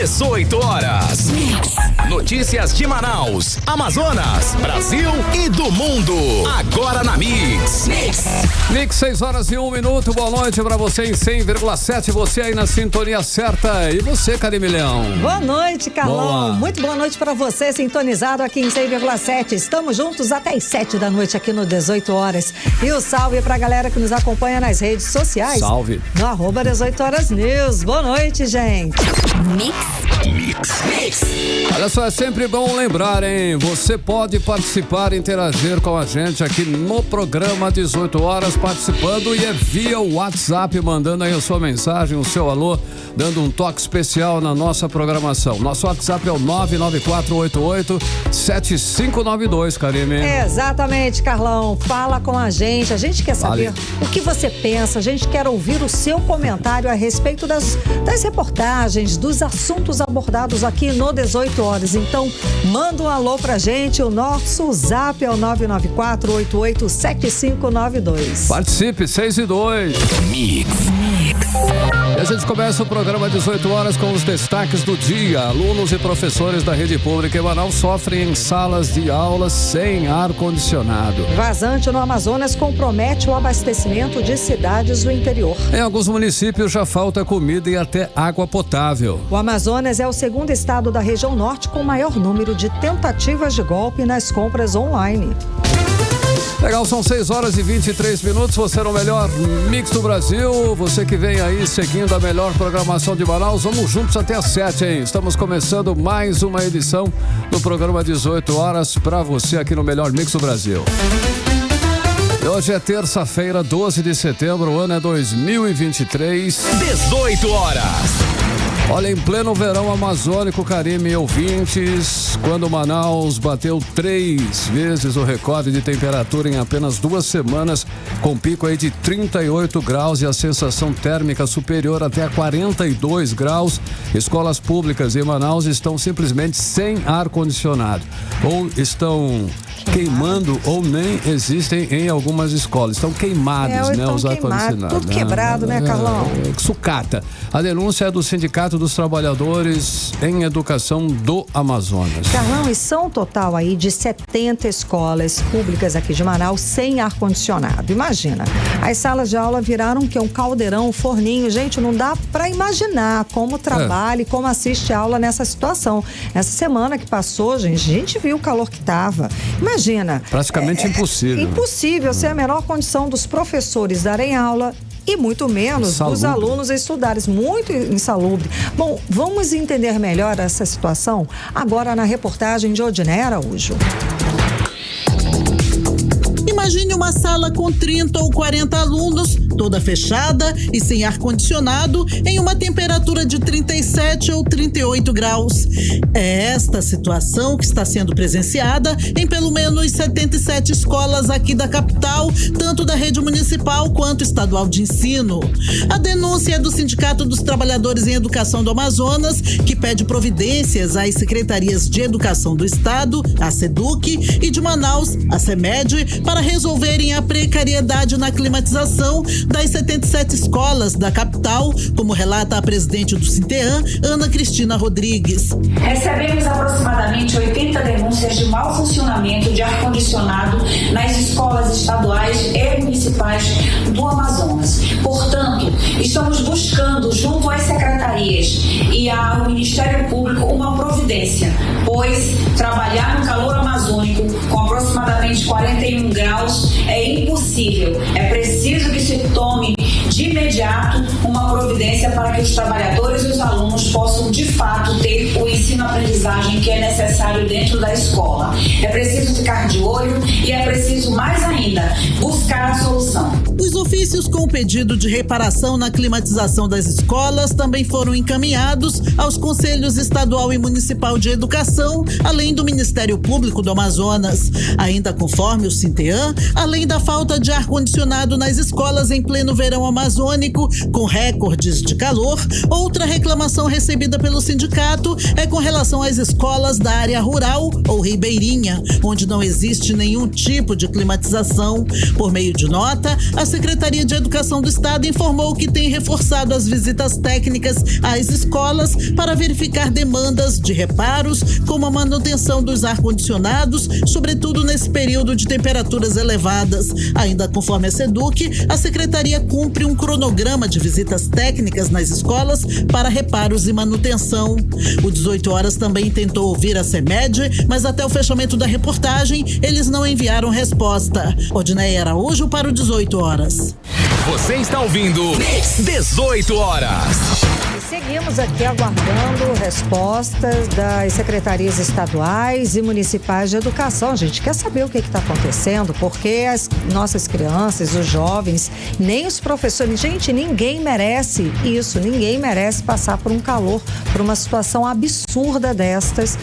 18 horas. Notícias de Manaus, Amazonas, Brasil e do mundo. Agora na Mix. Mix 6 horas e 1 minuto. Boa noite pra você em 100,7. Você aí na sintonia certa. E você, Carimilhão? Boa noite, Carlão. Boa. Muito boa noite pra você, sintonizado aqui em 100,7. Estamos juntos até as 7 da noite aqui no 18 horas. E o salve pra galera que nos acompanha nas redes sociais. Salve. No @18 horas news. Boa noite, gente. Mix. Olha só, é sempre bom lembrar, hein? Você pode participar e interagir com a gente aqui no programa 18 horas, participando e é via WhatsApp, mandando aí a sua mensagem, o seu alô, dando um toque especial na nossa programação. Nosso WhatsApp é o 994887592, Karime. Exatamente, Carlão. Fala com a gente quer saber o que você pensa, a gente quer ouvir o seu comentário a respeito das reportagens, dos assuntos abordados aqui no 18 horas. Então, manda um alô pra gente, o nosso zap é o 994887592. Participe, 6 e 2. Mix. E a gente começa o programa 18 horas com os destaques do dia. Alunos e professores da rede pública em Manaus sofrem em salas de aula sem ar-condicionado. Vazante no Amazonas compromete o abastecimento de cidades do interior. Em alguns municípios já falta comida e até água potável. O Amazonas é o segundo estado da região norte com maior número de tentativas de golpe nas compras online. Legal, são 6 horas e 23 minutos. Você é o melhor mix do Brasil. Você que vem aí seguindo a melhor programação de Manaus. Vamos juntos até às 7, hein? Estamos começando mais uma edição do programa 18 horas para você aqui no melhor mix do Brasil. E hoje é terça-feira, 12 de setembro, o ano é 2023. 18 horas. Olha, em pleno verão amazônico, Karime e ouvintes, quando Manaus bateu 3 vezes o recorde de temperatura em apenas 2 semanas, com pico aí de 38 graus e a sensação térmica superior até a 42 graus, escolas públicas em Manaus estão simplesmente sem ar-condicionado. Ou estão queimando ou nem existem em algumas escolas. Estão queimados, os ar-condicionados. Tudo quebrado, né, Carlão? Sucata. A denúncia é do Sindicato dos Trabalhadores em Educação do Amazonas. Carlão, e são um total aí de 70 escolas públicas aqui de Manaus sem ar-condicionado. Imagina, as salas de aula viraram um caldeirão, um forninho. Gente, não dá pra imaginar como trabalha e como assiste a aula nessa situação. Essa semana que passou, gente, a gente viu o calor que tava. Imagina. Praticamente impossível. Impossível ser a menor condição dos professores darem aula e muito menos dos alunos estudarem. Muito insalubre. Bom, vamos entender melhor essa situação agora na reportagem de Odiné Araújo. Imagine uma sala com 30 ou 40 alunos, toda fechada e sem ar-condicionado, em uma temperatura de 37 ou 38 graus. É esta situação que está sendo presenciada em pelo menos 77 escolas aqui da capital, tanto da rede municipal quanto estadual de ensino. A denúncia é do Sindicato dos Trabalhadores em Educação do Amazonas, que pede providências às secretarias de Educação do Estado, a SEDUC, e de Manaus, a CEMED, para resolverem a precariedade na climatização das 77 escolas da capital, como relata a presidente do Sinteam, Ana Cristina Rodrigues. Recebemos aproximadamente 80 denúncias de mau funcionamento de ar-condicionado nas escolas estaduais e municipais do Amazonas. Portanto, estamos buscando junto às secretarias e ao Ministério Público uma providência, pois trabalhar no calor amazônico com aproximadamente 41 graus é impossível. É preciso que se tome de imediato uma providência para que os trabalhadores e os alunos possam de fato ter o ensino-aprendizagem que é necessário dentro da escola. É preciso ficar de olho e é preciso mais ainda buscar a solução. Os ofícios com o pedido de reparação na climatização das escolas também foram encaminhados aos Conselhos Estadual e Municipal de Educação, além do Ministério Público do Amazonas. Ainda conforme o Sinteam, além da falta de ar-condicionado nas escolas em pleno verão amazônico, com recordes de calor, outra reclamação recebida pelo sindicato é com relação às escolas da área rural ou ribeirinha, onde não existe nenhum tipo de climatização. Por meio de nota, a Secretaria de Educação do Estado informou que tem reforçado as visitas técnicas às escolas para verificar demandas de reparos, como a manutenção dos ar-condicionados, sobretudo nesse período de temperaturas elevadas. Ainda conforme a SEDUC, a Secretaria cumpre um cronograma de visitas técnicas nas escolas para reparos e manutenção. O 18 Horas também tentou ouvir a CEMED, mas até o fechamento da reportagem, eles não enviaram resposta. Odneia Araújo para o 18 Horas. Você está ouvindo 18 Horas. Seguimos aqui aguardando respostas das secretarias estaduais e municipais de educação. A gente quer saber o que está acontecendo, porque as nossas crianças, os jovens, nem os professores, gente, ninguém merece isso, ninguém merece passar por um calor, por uma situação absurda destas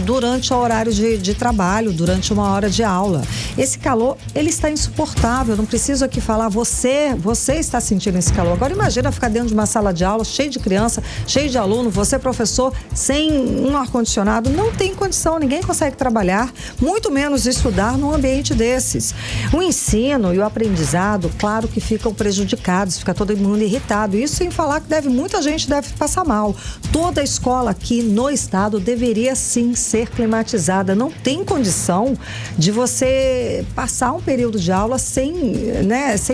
durante o horário de trabalho, durante uma hora de aula. Esse calor, ele está insuportável, não preciso aqui falar, você está sentindo esse calor. Agora imagina ficar dentro de uma sala de aula cheia de criança, cheio de aluno, você professor, sem um ar-condicionado, não tem condição, ninguém consegue trabalhar, muito menos estudar num ambiente desses. O ensino e o aprendizado, claro que ficam prejudicados, fica todo mundo irritado, isso sem falar que muita gente deve passar mal. Toda escola aqui no estado deveria sim ser climatizada, não tem condição de você passar um período de aula sem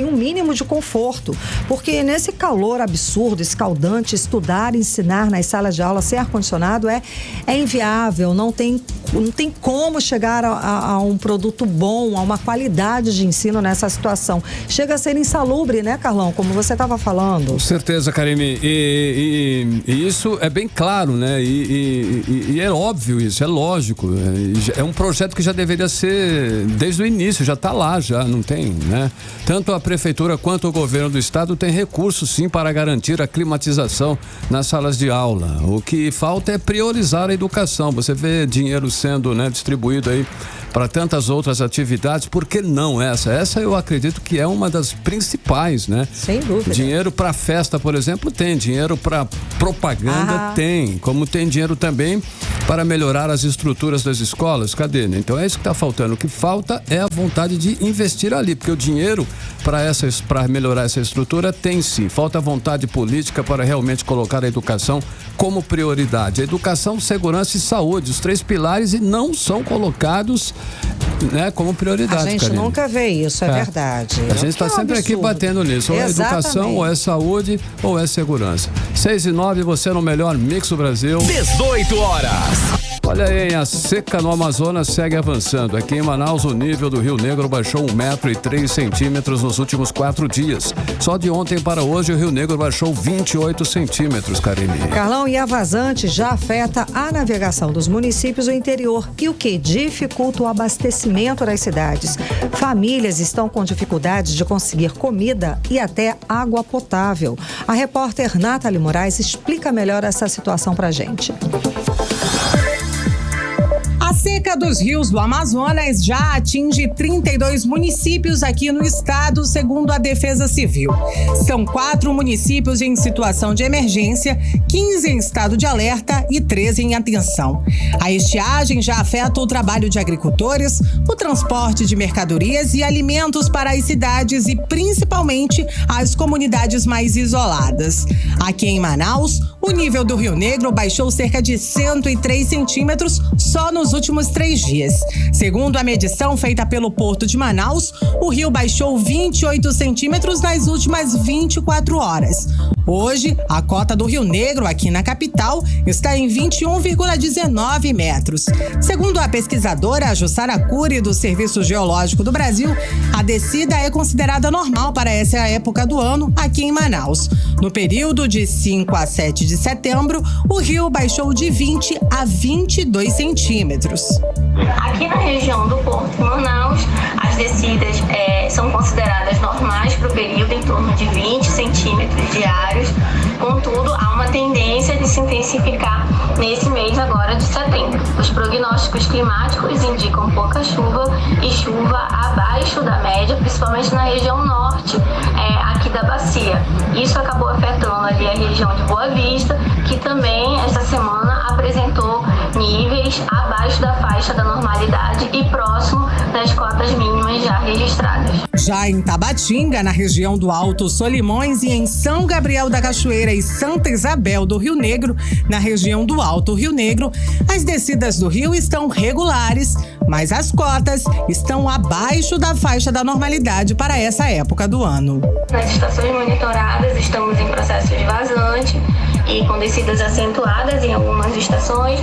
um mínimo de conforto, porque nesse calor absurdo, escaldante, estudar, ensinar nas salas de aula sem ar-condicionado é inviável, não tem como chegar a um produto bom, a uma qualidade de ensino nessa situação. Chega a ser insalubre, né, Carlão, como você estava falando. Com certeza, Karime, e isso é bem claro, né, e é óbvio isso, é lógico, é um projeto que já deveria ser desde o início, já está lá, já não tem, né, tanto a prefeitura quanto o governo do estado tem recursos sim para garantir a climatização nas salas de aula. O que falta é priorizar a educação. Você vê dinheiro sendo, né, distribuído aí para tantas outras atividades, por que não essa? Essa eu acredito que é uma das principais, né? Sem dúvida. Dinheiro para festa, por exemplo, tem. Dinheiro para propaganda tem. Como tem dinheiro também para melhorar as estruturas das escolas. Cadê, né? Então é isso que está faltando. O que falta é a vontade de investir ali, porque o dinheiro para melhorar essa estrutura tem sim. Falta vontade política para realmente colocar a educação como prioridade. A educação, segurança e saúde, os 3 pilares, e não são colocados, né, como prioridade. A gente nunca vê isso, é verdade. A gente está sempre aqui batendo nisso. Ou é educação, ou é saúde, ou é segurança. 6:09, você no melhor Mix do Brasil. 18 Horas. Olha aí, a seca no Amazonas segue avançando. Aqui em Manaus, o nível do Rio Negro baixou 1,03 m nos últimos 4 dias. Só de ontem para hoje, o Rio Negro baixou 28 centímetros, Karine. Carlão, e a vazante já afeta a navegação dos municípios do interior, e o que dificulta o abastecimento das cidades. Famílias estão com dificuldades de conseguir comida e até água potável. A repórter Nathalie Moraes explica melhor essa situação pra gente. A seca dos rios do Amazonas já atinge 32 municípios aqui no estado, segundo a Defesa Civil. São 4 municípios em situação de emergência, 15 em estado de alerta e 13 em atenção. A estiagem já afeta o trabalho de agricultores, o transporte de mercadorias e alimentos para as cidades e principalmente as comunidades mais isoladas. Aqui em Manaus, o nível do Rio Negro baixou cerca de 103 centímetros só nos últimos 3 dias. Segundo a medição feita pelo Porto de Manaus, o rio baixou 28 centímetros nas últimas 24 horas. Hoje, a cota do Rio Negro aqui na capital está em 21,19 metros. Segundo a pesquisadora Jussara Cury, do Serviço Geológico do Brasil, a descida é considerada normal para essa época do ano aqui em Manaus. No período de 5 a 7 de setembro, o rio baixou de 20 a 22 centímetros. Aqui na região do Porto de Manaus, as descidas são consideradas normais para o período, em torno de 20 centímetros diários. Contudo, há uma tendência de se intensificar nesse mês agora de setembro. Os prognósticos climáticos indicam pouca chuva e chuva abaixo da média, principalmente na região norte aqui da bacia. Isso acabou afetando ali a região de Boa Vista, que também essa semana apresentou níveis abaixo da faixa da normalidade e próximo das cotas mínimas já registradas. Já em Tabatinga, na região do Alto Solimões, e em São Gabriel da Cachoeira e Santa Isabel do Rio Negro, na região do Alto Rio Negro, as descidas do rio estão regulares, mas as cotas estão abaixo da faixa da normalidade para essa época do ano. Nas estações monitoradas, estamos em processo de vazante e com descidas acentuadas em algumas estações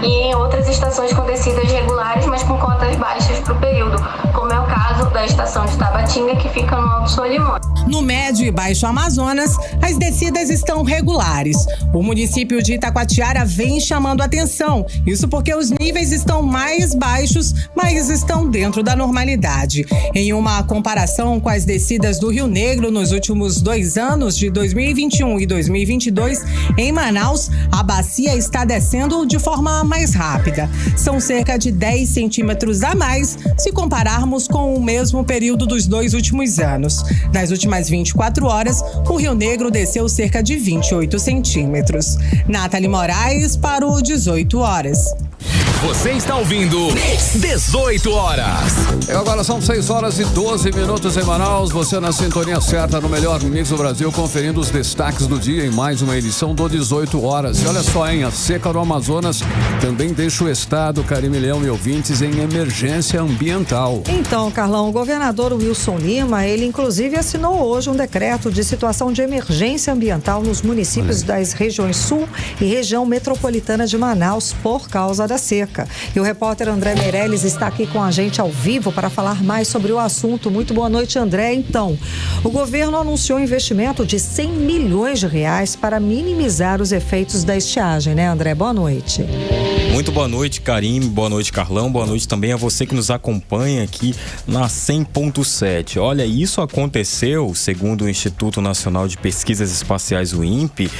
e em outras estações com descidas regulares, mas com cotas baixas para o período, como é o caso da estação de Tabatinga, que fica no Alto Solimões. No Médio e Baixo Amazonas, as descidas estão regulares. O município de Itacoatiara vem chamando atenção, isso porque os níveis estão mais baixos, mas estão dentro da normalidade. Em uma comparação com as descidas do Rio Negro nos últimos 2 anos, de 2021 e 2022, em Manaus, a bacia está descendo de forma mais rápida. São cerca de 10 centímetros a mais se compararmos com o mesmo período dos 2 últimos anos. Nas últimas 24 horas, o Rio Negro desceu cerca de 28 centímetros. Nathalie Moraes para o 18 horas. Você está ouvindo 18 horas. Agora são 6h12 em Manaus. Você na sintonia certa no melhor mix do Brasil, conferindo os destaques do dia em mais uma edição do 18 horas. E olha só, hein? A seca no Amazonas também deixa o estado, Karime Leão e ouvintes, em emergência ambiental. Então, Carlão, o governador Wilson Lima, ele inclusive assinou hoje um decreto de situação de emergência ambiental nos municípios das regiões Sul e região metropolitana de Manaus por causa da seca. E o repórter André Meirelles está aqui com a gente ao vivo para falar mais sobre o assunto. Muito boa noite, André. Então, o governo anunciou um investimento de R$100 milhões para minimizar os efeitos da estiagem, né, André? Boa noite. Muito boa noite, Karime. Boa noite, Carlão. Boa noite também a você que nos acompanha aqui na 100.7. Olha, isso aconteceu, segundo o Instituto Nacional de Pesquisas Espaciais, o INPE,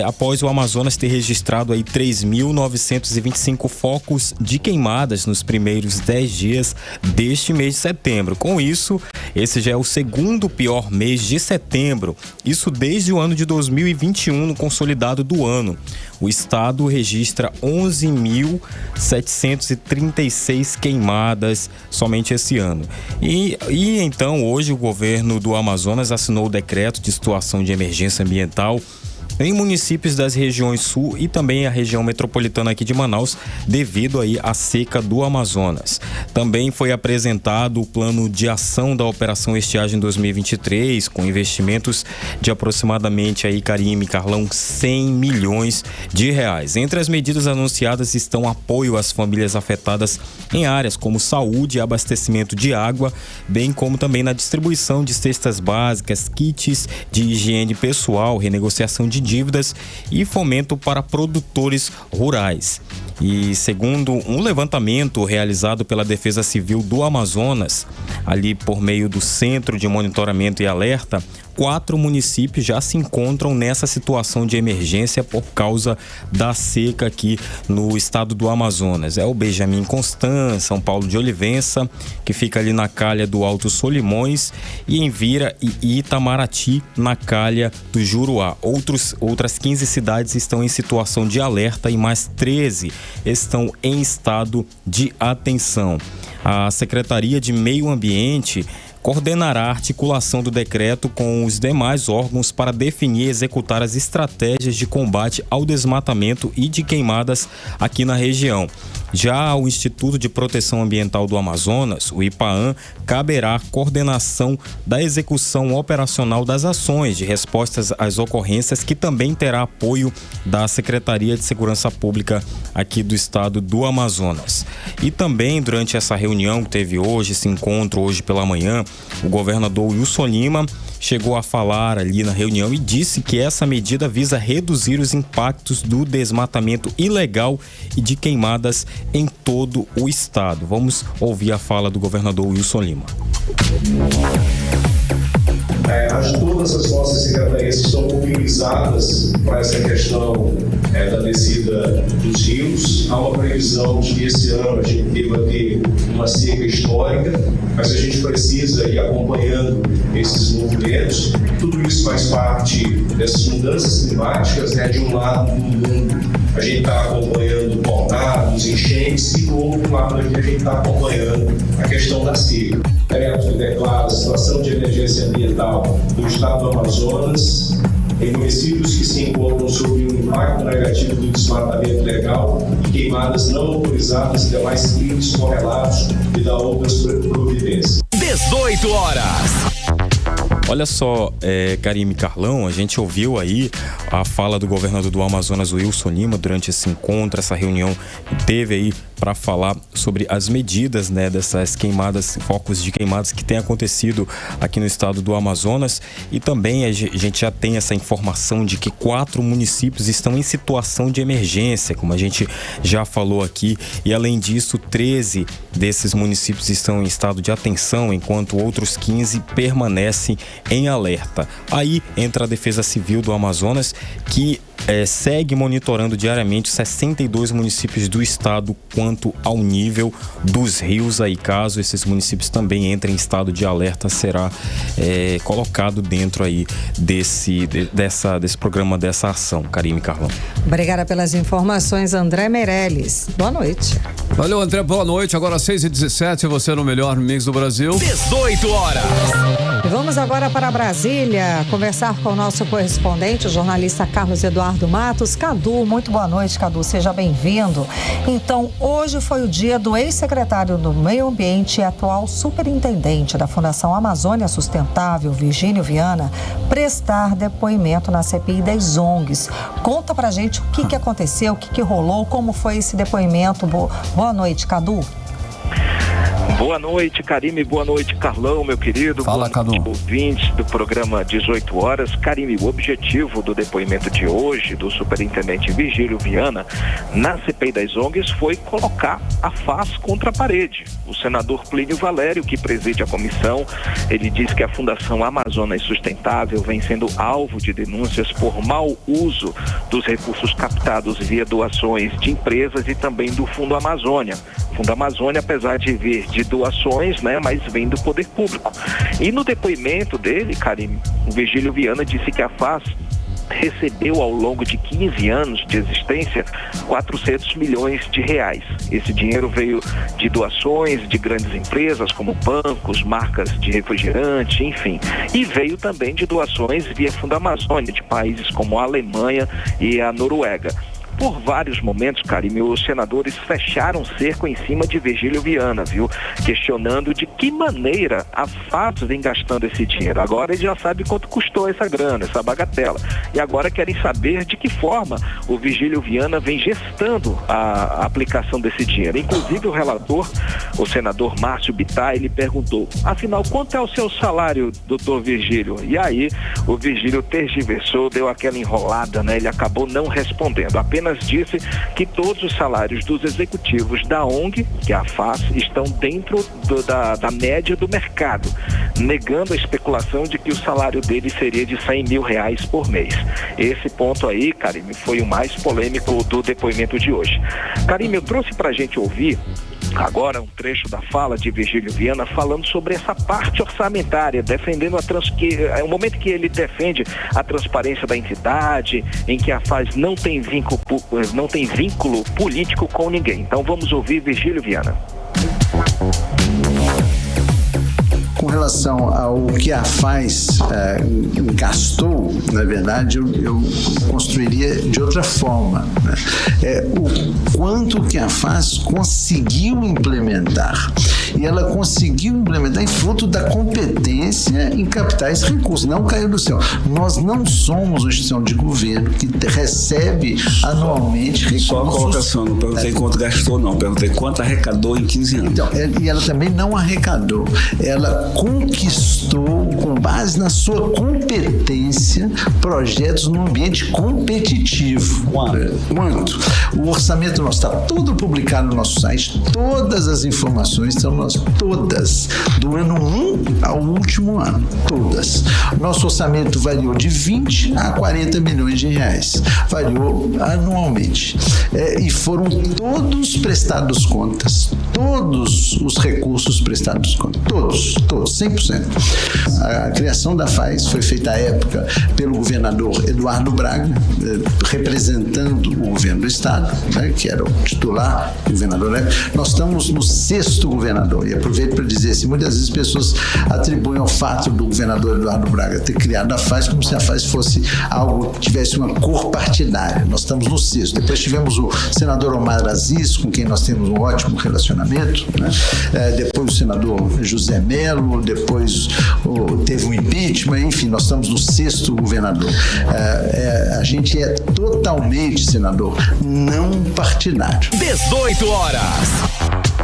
após o Amazonas ter registrado aí 3.925 focos de queimadas nos primeiros 10 dias deste mês de setembro. Com isso, esse já é o segundo pior mês de setembro. Isso desde o ano de 2021, no consolidado do ano. O estado registra 11.736 queimadas somente esse ano. E então, hoje, o governo do Amazonas assinou o decreto de situação de emergência ambiental em municípios das regiões Sul e também a região metropolitana aqui de Manaus, devido aí à seca do Amazonas. Também foi apresentado o plano de ação da Operação Estiagem 2023, com investimentos de aproximadamente aí, Karime, Carlão, R$100 milhões. Entre as medidas anunciadas estão apoio às famílias afetadas em áreas como saúde e abastecimento de água, bem como também na distribuição de cestas básicas, kits de higiene pessoal, renegociação de dívidas e fomento para produtores rurais. E segundo um levantamento realizado pela Defesa Civil do Amazonas, ali por meio do Centro de Monitoramento e Alerta, 4 municípios já se encontram nessa situação de emergência por causa da seca aqui no estado do Amazonas. É o Benjamin Constant, São Paulo de Olivença, que fica ali na calha do Alto Solimões, e Envira e Itamaraty, na calha do Juruá. Outras 15 cidades estão em situação de alerta e mais 13 estão em estado de atenção. A Secretaria de Meio Ambiente coordenará a articulação do decreto com os demais órgãos para definir e executar as estratégias de combate ao desmatamento e de queimadas aqui na região. Já ao Instituto de Proteção Ambiental do Amazonas, o IPAAM, caberá a coordenação da execução operacional das ações de respostas às ocorrências, que também terá apoio da Secretaria de Segurança Pública aqui do estado do Amazonas. E também, durante essa reunião que teve hoje, esse encontro hoje pela manhã, o governador Wilson Lima chegou a falar ali na reunião e disse que essa medida visa reduzir os impactos do desmatamento ilegal e de queimadas em todo o estado. Vamos ouvir a fala do governador Wilson Lima. Todas as nossas secretarias estão mobilizadas para essa questão da descida dos rios. Há uma previsão de que esse ano a gente deva ter uma seca histórica, mas a gente precisa ir acompanhando esses movimentos. Tudo isso faz parte dessas mudanças climáticas, de um lado do mundo a gente está acompanhando tornados, enchentes, e do outro lado aqui a gente está acompanhando a questão da seca. O decreto declara a situação de emergência ambiental do estado do Amazonas em municípios que se encontram sob o impacto negativo do desmatamento legal e queimadas não autorizadas e demais crimes correlatos e da outras providências. 18 horas. Olha só, Karime, Carlão, a gente ouviu aí a fala do governador do Amazonas, Wilson Lima, durante esse encontro, essa reunião que teve aí para falar sobre as medidas, dessas queimadas, focos de queimadas que tem acontecido aqui no estado do Amazonas. E também a gente já tem essa informação de que 4 municípios estão em situação de emergência, como a gente já falou aqui, e além disso 13 desses municípios estão em estado de atenção, enquanto outros 15 permanecem em alerta. Aí entra a Defesa Civil do Amazonas, que segue monitorando diariamente 62 municípios do estado quanto ao nível dos rios. Aí, caso esses municípios também entrem em estado de alerta, será colocado dentro aí desse programa, dessa ação. Karime, Carlão. Obrigada pelas informações, André Meirelles. Boa noite. Valeu, André, boa noite. Agora 6h17, você no melhor mix do Brasil. 18 horas. E vamos agora para Brasília, conversar com o nosso correspondente, o jornalista Carlos Eduardo Matos. Cadu, muito boa noite, Cadu, seja bem-vindo. Então, hoje foi o dia do ex-secretário do Meio Ambiente e atual superintendente da Fundação Amazônia Sustentável, Virgílio Viana, prestar depoimento na CPI das ONGs. Conta pra gente o que aconteceu, o que rolou, como foi esse depoimento. Boa noite, Cadu. Boa noite, Karime. Boa noite, Carlão, meu querido. Fala, Cadu. Ouvintes do programa 18 horas. Karime, o objetivo do depoimento de hoje do superintendente Virgílio Viana na CPI das ONGs foi colocar a face contra a parede. O senador Plínio Valério, que preside a comissão, ele diz que a Fundação Amazonas Sustentável vem sendo alvo de denúncias por mau uso dos recursos captados via doações de empresas e também do Fundo Amazônia. Fundo Amazônia, apesar de vir de doações, mas vem do poder público. E no depoimento dele, Karime, o Virgílio Viana disse que a FAS recebeu ao longo de 15 anos de existência 400 milhões de reais. Esse dinheiro veio de doações de grandes empresas como bancos, marcas de refrigerante, enfim. E veio também de doações via Fundo Amazônia, de países como a Alemanha e a Noruega. Por vários momentos, Karime, os senadores fecharam cerco em cima de Virgílio Viana, viu? Questionando de que maneira a FAS vem gastando esse dinheiro. Agora ele já sabe quanto custou essa grana, essa bagatela. E agora querem saber de que forma o Virgílio Viana vem gestando a aplicação desse dinheiro. Inclusive o relator, o senador Márcio Bittar, ele perguntou: afinal, quanto é o seu salário, doutor Virgílio? E aí o Virgílio tergiversou, deu aquela enrolada, Ele acabou não respondendo. Apenas disse que todos os salários dos executivos da ONG, que é a FAS, estão dentro da média do mercado, negando a especulação de que o salário dele seria de 100 mil reais por mês. Esse ponto aí, Karime, foi o mais polêmico do depoimento de hoje. Karime, eu trouxe pra gente ouvir agora um trecho da fala de Virgílio Viana falando sobre essa parte orçamentária, defendendo é o momento que ele defende a transparência da entidade, em que a FAS não tem vínculo político com ninguém. Então vamos ouvir Virgílio Viana. Com relação ao que a FAS gastou, na verdade, eu construiria de outra forma. O quanto que a FAS conseguiu implementar. E ela conseguiu implementar em fruto da competência em captar esse recurso. Não caiu do céu. Nós não somos uma instituição de governo que recebe anualmente recursos. Só a colocação, não perguntei quanto gastou, não. Perguntei quanto arrecadou em 15 anos. Então, e ela também não arrecadou. Ela conquistou, com base na sua competência, projetos num ambiente competitivo. Quanto? O orçamento nosso está todo publicado no nosso site, todas as informações estão no escolas, todas, do ano 1 ao último ano, todas. Nosso orçamento variou de 20 a 40 milhões de reais, variou anualmente. E foram todos prestados contas, todos os recursos prestados contas, todos, 100%. A criação da FAES foi feita à época pelo governador Eduardo Braga, representando o governo do estado, né, que era o titular, o governador. Nós estamos no 6º governador, e aproveito para dizer assim, muitas vezes as pessoas atribuem ao fato do governador Eduardo Braga ter criado a FAES como se a FAES fosse algo que tivesse uma cor partidária. Nós estamos no 6º. Depois tivemos o senador Omar Aziz, com quem nós temos um ótimo relacionamento, né? Depois o senador José Melo, depois teve um impeachment, enfim, nós estamos no 6º governador. A gente é totalmente, senador, não partidário. 18 horas.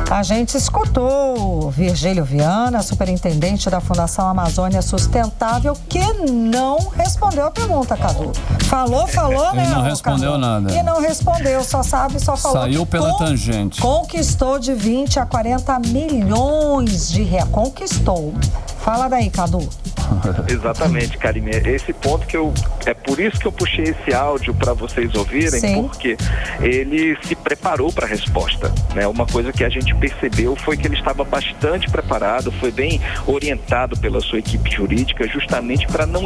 A gente escutou o Virgílio Viana, superintendente da Fundação Amazônia Sustentável, que não respondeu a pergunta, Cadu. Falou, né? Ele não respondeu Cadu? nada. E não respondeu, só falou. Saiu pela tangente. Conquistou de 20 a 40 milhões de reais. Conquistou. Fala daí, Cadu. Exatamente, Karine. Esse ponto é por isso que eu puxei esse áudio para vocês ouvirem. Sim. Porque ele se preparou para a resposta, né? Uma coisa que a gente percebeu foi que ele estava bastante preparado, foi bem orientado pela sua equipe jurídica, justamente para não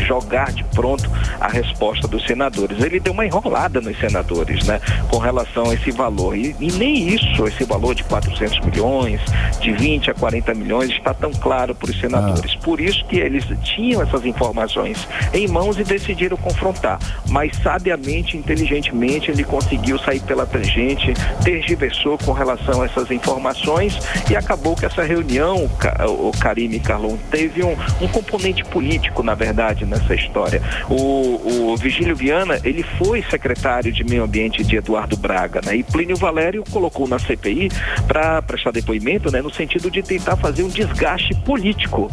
jogar de pronto a resposta dos senadores. Ele deu uma enrolada nos senadores, né, com relação a esse valor. E nem isso, esse valor de 400 milhões, de 20 a 40 milhões, está tão claro para os senadores. Por isso que eles tinham essas informações em mãos e decidiram confrontar. Mas sabiamente, inteligentemente, ele conseguiu sair pela tangente, tergiversou com relação a essas informações e acabou que essa reunião, o Karime e Carlão, teve um componente político, na verdade, nessa história. O Virgílio Viana, ele foi secretário de Meio Ambiente de Eduardo Braga, né? E Plínio Valério colocou na CPI para prestar depoimento, né, no sentido de tentar fazer um desgaste político.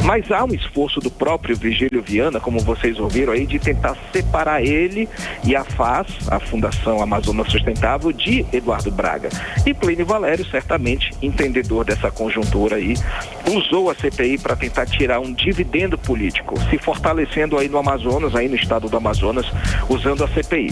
Mas há um esforço do próprio Virgílio Viana, como vocês ouviram aí, de tentar separar ele e a FAS, a Fundação Amazonas Sustentável, de Eduardo Braga. E Plínio Valério, certamente entendedor dessa conjuntura aí, usou a CPI para tentar tirar um dividendo político, se fortalecendo aí no Amazonas, aí no estado do Amazonas, usando a CPI.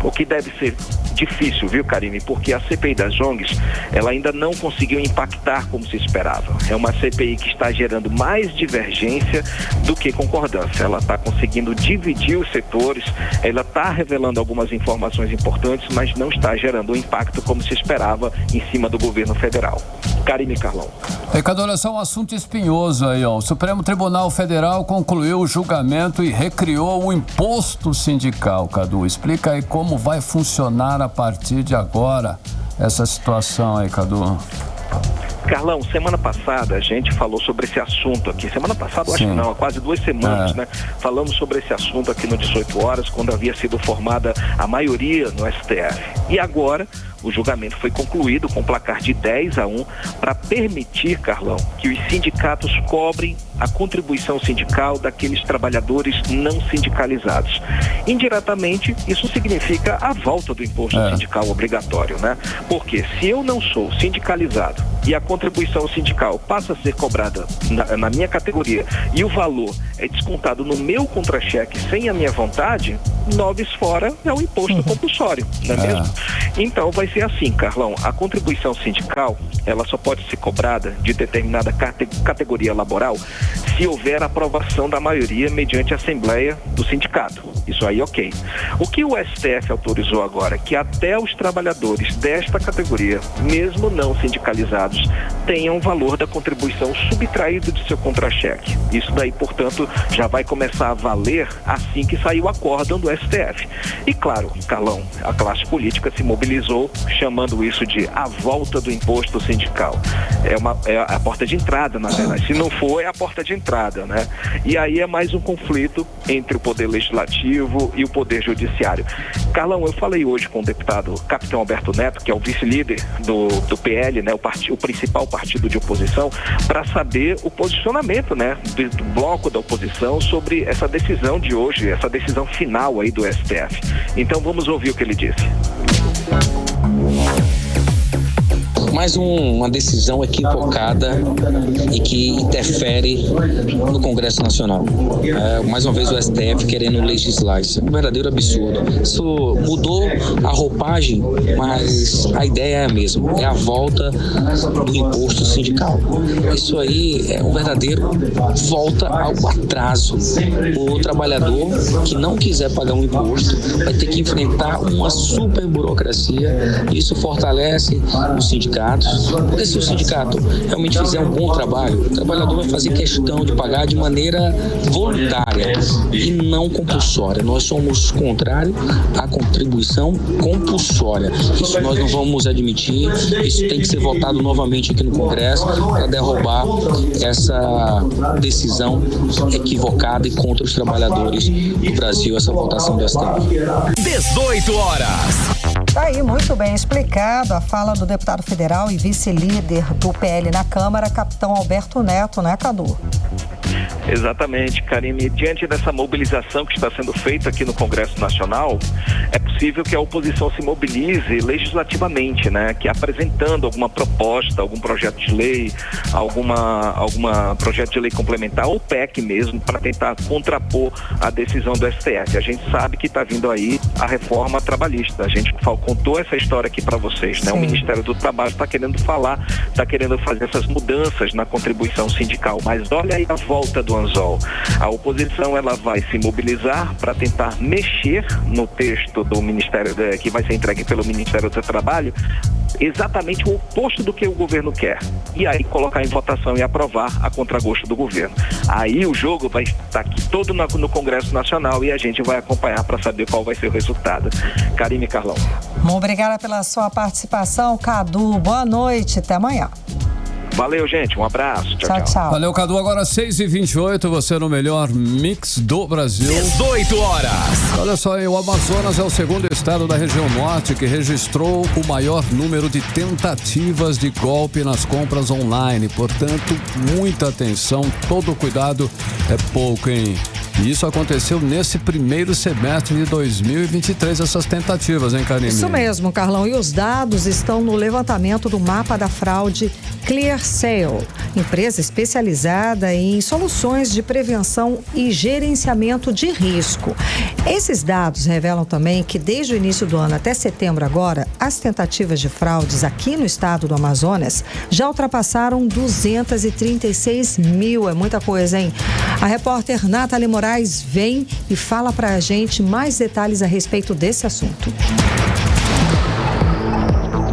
O que deve ser difícil, viu, Karine? Porque a CPI das ONGs, ela ainda não conseguiu impactar como se esperava. É uma CPI que está gerando mais divergência do que concordância. Ela está conseguindo dividir os setores, ela está revelando algumas informações importantes, mas não está gerando um impacto como se esperava em cima do governo federal. Karine e Carlão. Ricardo, olha só um assunto espinhoso aí, ó. O Supremo Tribunal Federal concluiu o julgamento e recriou o imposto sindical, Cadu. Explica aí como vai funcionar a partir de agora essa situação aí, Cadu. Carlão, semana passada a gente falou sobre esse assunto aqui. Semana passada, eu acho que não, há quase 2 semanas, né? Falamos sobre esse assunto aqui no 18 horas, quando havia sido formada a maioria no STF. E agora, o julgamento foi concluído com placar de 10-1 para permitir, Carlão, que os sindicatos cobrem a contribuição sindical daqueles trabalhadores não sindicalizados. Indiretamente, isso significa a volta do imposto sindical obrigatório, né? Porque se eu não sou sindicalizado e a contribuição sindical passa a ser cobrada na minha categoria e o valor é descontado no meu contra-cheque sem a minha vontade, 9 fora é o imposto compulsório, não é mesmo? Então vai ser assim, Carlão, a contribuição sindical, ela só pode ser cobrada de determinada categoria laboral se houver aprovação da maioria mediante a assembleia do sindicato. Isso aí, ok. O que o STF autorizou agora é que até os trabalhadores desta categoria, mesmo não sindicalizados, tenham o valor da contribuição subtraído de seu contra-cheque. Isso daí, portanto, já vai começar a valer assim que sair o acórdão do STF. E claro, Carlão, a classe política se mobilizou chamando isso de a volta do imposto sindical. É a porta de entrada, na verdade. Se não for, é a porta de entrada, né? E aí é mais um conflito entre o poder legislativo e o poder judiciário. Carlão, eu falei hoje com o deputado Capitão Alberto Neto, que é o vice-líder do PL, né? O principal partido de oposição, para saber o posicionamento, né? Do bloco da oposição sobre essa decisão de hoje, essa decisão final aí do STF. Então vamos ouvir o que ele disse. mais uma decisão equivocada e que interfere no Congresso Nacional. Mais uma vez o STF querendo legislar. Isso é um verdadeiro absurdo. Isso mudou a roupagem, mas a ideia é a mesma. É a volta do imposto sindical. Isso aí é um verdadeiro volta ao atraso. O trabalhador que não quiser pagar um imposto vai ter que enfrentar uma super burocracia. Isso fortalece os sindicatos, porque se o sindicato realmente fizer um bom trabalho, o trabalhador vai fazer questão de pagar de maneira voluntária e não compulsória. Nós somos contrários à contribuição compulsória. Isso nós não vamos admitir, isso tem que ser votado novamente aqui no Congresso para derrubar essa decisão equivocada e contra os trabalhadores do Brasil, essa votação do STF. 18 horas. Tá aí muito bem explicado a fala do deputado federal e vice-líder do PL na Câmara, capitão Alberto Neto, né, Cadu? Exatamente, Karine. Diante dessa mobilização que está sendo feita aqui no Congresso Nacional, é possível que a oposição se mobilize legislativamente, né? Que apresentando alguma proposta, algum projeto de lei, alguma projeto de lei complementar ou PEC mesmo, para tentar contrapor a decisão do STF. A gente sabe que está vindo aí a reforma trabalhista. A gente contou essa história aqui para vocês, né? Sim. O Ministério do Trabalho está querendo fazer essas mudanças na contribuição sindical, mas olha aí a volta do anzol. A oposição ela vai se mobilizar para tentar mexer no texto do Ministério que vai ser entregue pelo Ministério do Trabalho, exatamente o oposto do que o governo quer. E aí colocar em votação e aprovar a contragosto do governo. Aí o jogo vai estar aqui todo no Congresso Nacional e a gente vai acompanhar para saber qual vai ser o resultado. Karine e Carlão. Obrigada pela sua participação, Cadu. Boa noite, até amanhã. Valeu, gente. Um abraço. Tchau, tchau. Valeu, Cadu. Agora 6h28, você no melhor mix do Brasil. 18 horas. Olha só, o Amazonas é o segundo estado da região norte que registrou o maior número de tentativas de golpe nas compras online. Portanto, muita atenção, todo cuidado é pouco, hein? E isso aconteceu nesse primeiro semestre de 2023, essas tentativas, hein, Karine? Isso mesmo, Carlão. E os dados estão no levantamento do mapa da fraude ClearSale, empresa especializada em soluções de prevenção e gerenciamento de risco. Esses dados revelam também que desde o início do ano até setembro agora, as tentativas de fraudes aqui no estado do Amazonas já ultrapassaram 236 mil. É muita coisa, hein? A repórter Nathalie Moraes vem e fala pra gente mais detalhes a respeito desse assunto.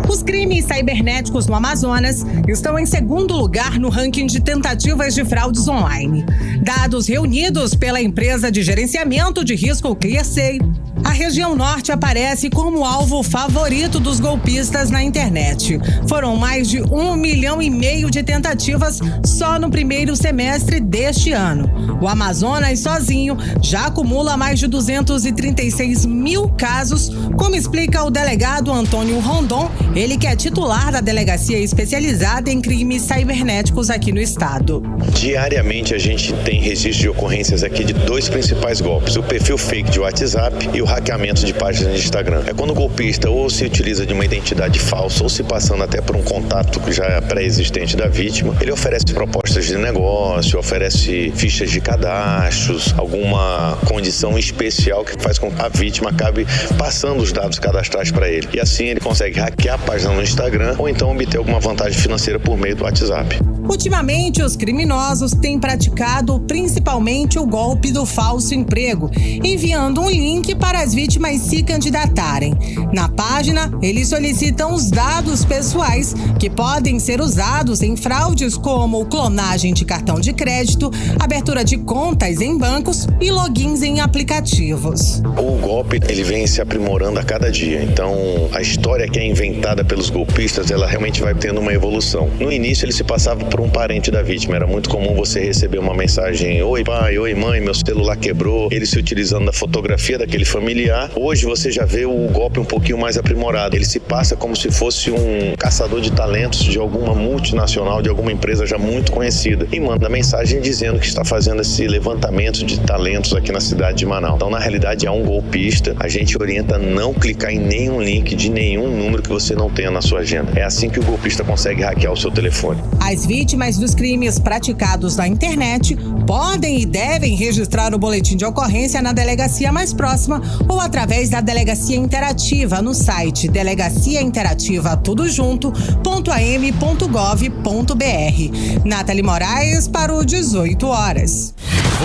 Os crimes cibernéticos no Amazonas estão em segundo lugar no ranking de tentativas de fraudes online. Dados reunidos pela empresa de gerenciamento de risco ClearSale, a região norte aparece como alvo favorito dos golpistas na internet. Foram mais de 1,5 milhão de tentativas só no primeiro semestre deste ano. O Amazonas sozinho já acumula mais de 236 mil casos, como explica o delegado Antônio Rondon, ele que é titular da delegacia especializada em crimes cibernéticos aqui no estado. Diariamente a gente tem registro de ocorrências aqui de dois principais golpes: o perfil fake de WhatsApp e o hackeamento de páginas de Instagram. É quando o golpista ou se utiliza de uma identidade falsa ou se passando até por um contato já pré-existente da vítima, ele oferece propostas de negócio, oferece fichas de cadastros, alguma condição especial que faz com que a vítima acabe passando os dados cadastrais para ele. E assim ele consegue hackear a página no Instagram ou então obter alguma vantagem financeira por meio do WhatsApp. Ultimamente, os criminosos têm praticado principalmente o golpe do falso emprego, enviando um link para as vítimas se candidatarem. Na página, eles solicitam os dados pessoais que podem ser usados em fraudes como clonagem de cartão de crédito, abertura de contas em bancos e logins em aplicativos. O golpe ele vem se aprimorando a cada dia, então a história que é inventada pelos golpistas, ela realmente vai tendo uma evolução. No início ele se passava por por um parente da vítima. Era muito comum você receber uma mensagem: oi pai, oi mãe, meu celular quebrou, ele se utilizando da fotografia daquele familiar. Hoje você já vê o golpe um pouquinho mais aprimorado. Ele se passa como se fosse um caçador de talentos de alguma multinacional, de alguma empresa já muito conhecida, e manda mensagem dizendo que está fazendo esse levantamento de talentos aqui na cidade de Manaus. Então, na realidade, é um golpista. A gente orienta a não clicar em nenhum link de nenhum número que você não tenha na sua agenda. É assim que o golpista consegue hackear o seu telefone. As vítimas dos crimes praticados na internet podem e devem registrar o boletim de ocorrência na delegacia mais próxima ou através da Delegacia Interativa no site delegaciainterativa.am.gov.br. Nathalie Moraes para o 18 horas.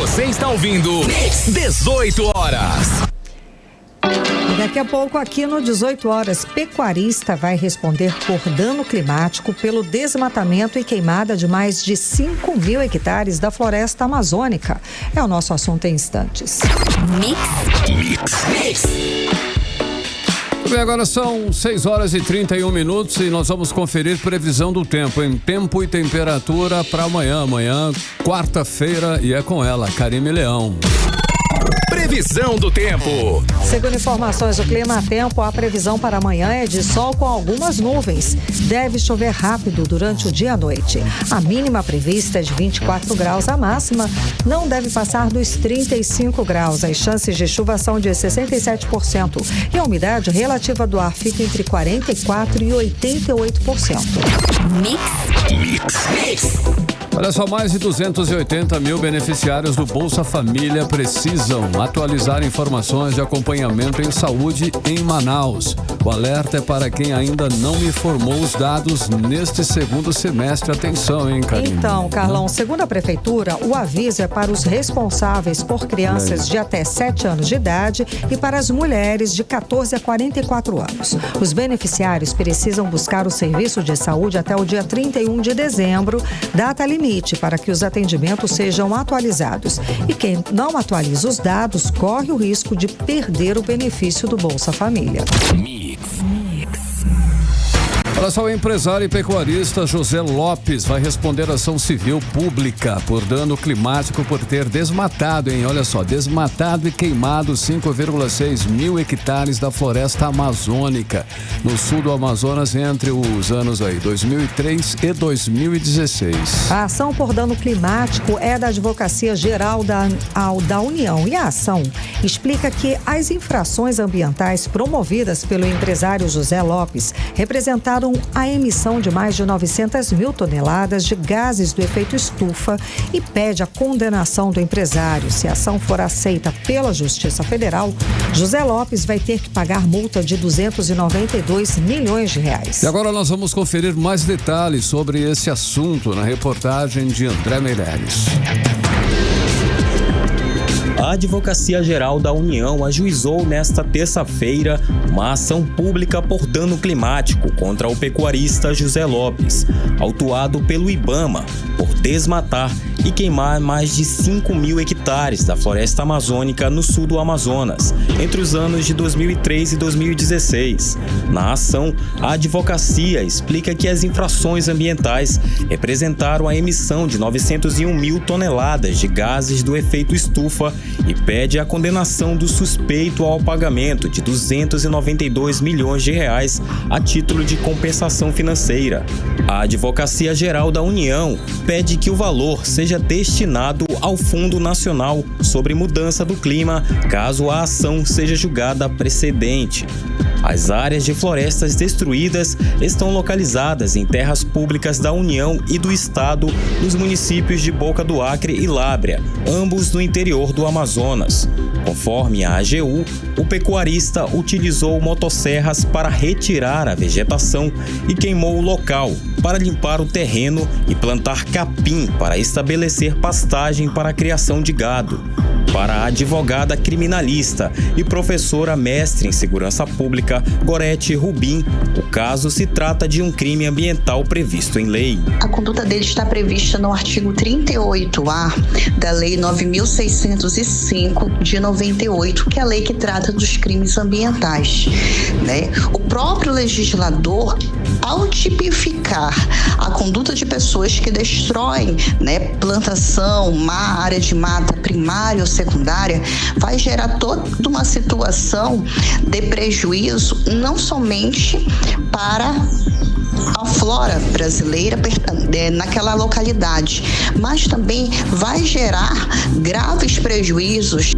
Você está ouvindo 18 horas. Daqui a pouco, aqui no 18 horas, pecuarista vai responder por dano climático pelo desmatamento e queimada de mais de 5.000 hectares da floresta amazônica. É o nosso assunto em instantes. Mix. Bem, agora são 6 horas e 31 minutos e nós vamos conferir previsão do tempo, em tempo e temperatura para amanhã. Amanhã, quarta-feira, e é com ela, Karime Leão. Previsão do tempo. Segundo informações do Clima Tempo, a previsão para amanhã é de sol com algumas nuvens. Deve chover rápido durante o dia e a noite. A mínima prevista é de 24 graus, a máxima não deve passar dos 35 graus. As chances de chuva são de 67% e a umidade relativa do ar fica entre 44% e 88%. Mix. Olha só, mais de 280 mil beneficiários do Bolsa Família precisam atualizar informações de acompanhamento em saúde em Manaus. O alerta é para quem ainda não informou os dados neste segundo semestre. Atenção, hein, Karine? Então, Carlão, segundo a Prefeitura, o aviso é para os responsáveis por crianças de até 7 anos de idade e para as mulheres de 14 a 44 anos. Os beneficiários precisam buscar o serviço de saúde até o dia 31 de dezembro, data limite para que os atendimentos sejam atualizados. E quem não atualiza os dados corre o risco de perder o benefício do Bolsa Família. Olha só, o empresário e pecuarista José Lopes vai responder ação civil pública por dano climático por ter desmatado, hein? Olha só, desmatado e queimado 5,6 mil hectares da floresta amazônica no sul do Amazonas entre os anos aí 2003 e 2016. A ação por dano climático é da Advocacia Geral da União e a ação explica que as infrações ambientais promovidas pelo empresário José Lopes representaram a emissão de mais de 900 mil toneladas de gases do efeito estufa e pede a condenação do empresário. Se a ação for aceita pela Justiça Federal, José Lopes vai ter que pagar multa de 292 milhões de reais. E agora nós vamos conferir mais detalhes sobre esse assunto na reportagem de André Meireles. A Advocacia Geral da União ajuizou nesta terça-feira uma ação pública por dano climático contra o pecuarista José Lopes, autuado pelo IBAMA por desmatar e queimar mais de 5 mil hectares da floresta amazônica no sul do Amazonas, entre os anos de 2003 e 2016. Na ação, a advocacia explica que as infrações ambientais representaram a emissão de 901 mil toneladas de gases do efeito estufa e pede a condenação do suspeito ao pagamento de 292 milhões de reais a título de compensação financeira. A Advocacia Geral da União pede que o valor seja destinado ao Fundo Nacional sobre Mudança do Clima, caso a ação seja julgada precedente. As áreas de florestas destruídas estão localizadas em terras públicas da União e do Estado, nos municípios de Boca do Acre e Lábrea, ambos no interior do Amazonas. Conforme a AGU, o pecuarista utilizou motosserras para retirar a vegetação e queimou o local para limpar o terreno e plantar capim para estabelecer pastagem para a criação de gado. Para a advogada criminalista e professora mestre em segurança pública, Gorete Rubim, o caso se trata de um crime ambiental previsto em lei. A conduta dele está prevista no artigo 38A da Lei 9.605 de 98, que é a lei que trata dos crimes ambientais, né? O próprio legislador ao tipificar a conduta de pessoas que destroem, né, plantação, área de mata primária ou secundária, vai gerar toda uma situação de prejuízo, não somente para a flora brasileira naquela localidade, mas também vai gerar graves prejuízos.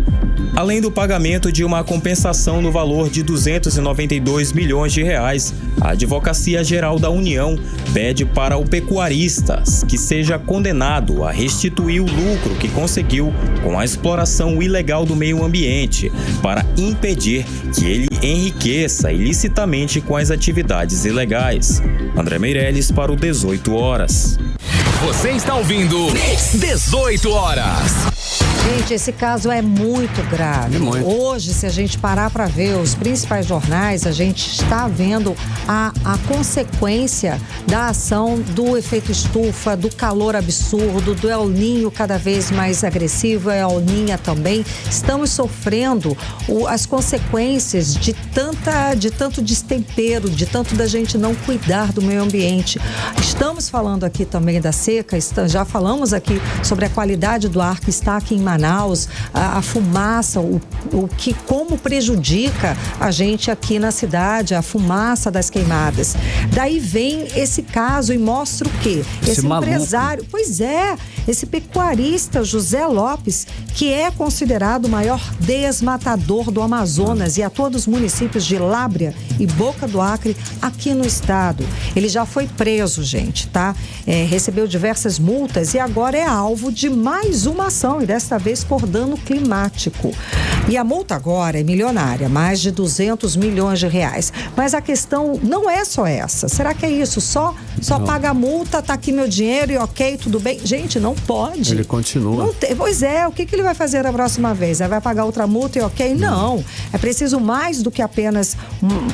Além do pagamento de uma compensação no valor de 292 milhões de reais, a Advocacia Geral da União pede para o pecuarista que seja condenado a restituir o lucro que conseguiu com a exploração ilegal do meio ambiente, para impedir que ele enriqueça ilicitamente com as atividades ilegais. André Meirelles para o 18 Horas. Você está ouvindo 18 Horas. Gente, esse caso é muito grave. Hoje, se a gente parar para ver os principais jornais, a gente está vendo a consequência da ação do efeito estufa, do calor absurdo, do El Niño cada vez mais agressivo, El Niña também. Estamos sofrendo as consequências de tanto destempero, de tanto da gente não cuidar do meio ambiente. Estamos falando aqui também da seca, já falamos aqui sobre a qualidade do ar que está aqui em Manaus, a fumaça, como prejudica a gente aqui na cidade, a fumaça das queimadas. Daí vem esse caso e mostra o quê? Esse empresário, esse pecuarista José Lopes, que é considerado o maior desmatador do Amazonas e atua nos municípios de Lábrea e Boca do Acre, aqui no estado. Ele já foi preso, gente, tá? Recebeu diversas multas e agora é alvo de mais uma ação, e desta vez por dano climático. E a multa agora é milionária, mais de 200 milhões de reais. Mas a questão não é só essa. Será que é isso? Só paga a multa, tá aqui meu dinheiro e ok, tudo bem? Gente, não pode. Ele continua. Pois é, o que ele vai fazer da próxima vez? Vai pagar outra multa e ok? Não. É preciso mais do que apenas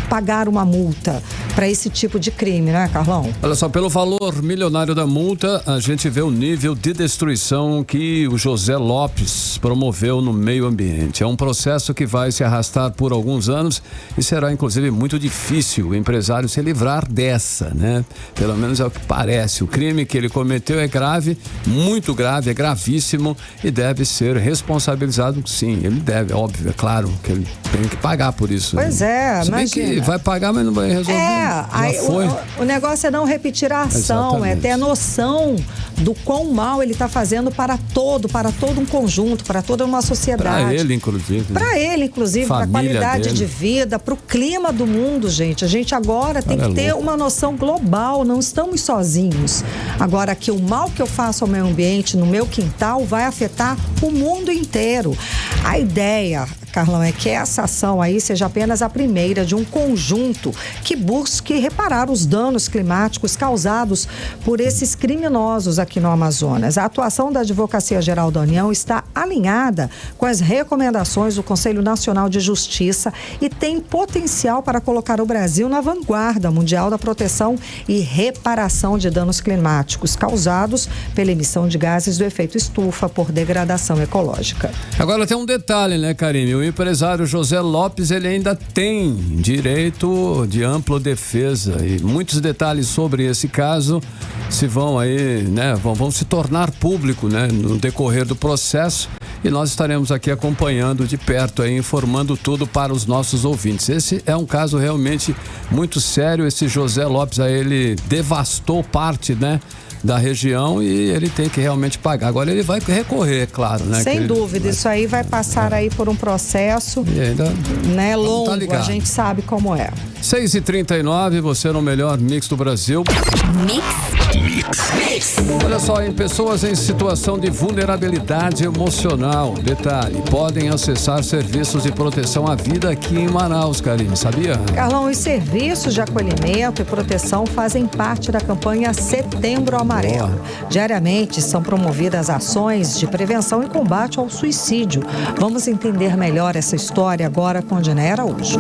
pagar uma multa para esse tipo de crime, né, Carlão? Olha só, pelo valor milionário da multa, a gente vê o nível de destruição que o José Lopes promoveu no meio ambiente. É um processo que vai se arrastar por alguns anos e será, inclusive, muito difícil o empresário se livrar dessa, né? Pelo menos é o que parece. O crime que ele cometeu é grave, muito grave, é gravíssimo e deve ser responsabilizado, sim. Ele deve, óbvio, é claro que ele tem que pagar por isso. Pois é, se bem que vai pagar, mas não vai resolver. O negócio é não repetir a ação, exatamente. É ter a noção do quão mal ele está fazendo para todo um conjunto, para toda uma sociedade. Para ele, inclusive. Para a qualidade dele de vida, para o clima do mundo, gente. A gente agora tem que ter uma noção global, não estamos sozinhos. Agora, que o mal que eu faço ao meio ambiente, no meu quintal, vai afetar o mundo inteiro. A ideia, Carlão, é que essa ação aí seja apenas a primeira de um conjunto que busque reparar os danos climáticos causados por esses criminosos aqui no Amazonas. A atuação da Advocacia Geral da União está alinhada com as recomendações do Conselho Nacional de Justiça e tem potencial para colocar o Brasil na vanguarda mundial da proteção e reparação de danos climáticos causados pela emissão de gases do efeito estufa por degradação ecológica. Agora tem um detalhe, né, Karine? O empresário José Lopes, ele ainda tem direito de ampla defesa e muitos detalhes sobre esse caso se vão aí, né, vão se tornar público, né, no decorrer do processo, e nós estaremos aqui acompanhando de perto aí, informando tudo para os nossos ouvintes. Esse é um caso realmente muito sério. Esse José Lopes aí, ele devastou parte, né, da região, e ele tem que realmente pagar. Agora ele vai recorrer, claro, né? Sem dúvida, isso aí vai passar aí por um processo, né, longo, a gente sabe como é. 6h39, você no melhor mix do Brasil. Mix. Olha só, em pessoas em situação de vulnerabilidade emocional, detalhe, podem acessar serviços de proteção à vida aqui em Manaus, Karine, sabia? Carlão, os serviços de acolhimento e proteção fazem parte da campanha Setembro Amarelo. Diariamente são promovidas ações de prevenção e combate ao suicídio. Vamos entender melhor essa história agora com Diné Araújo.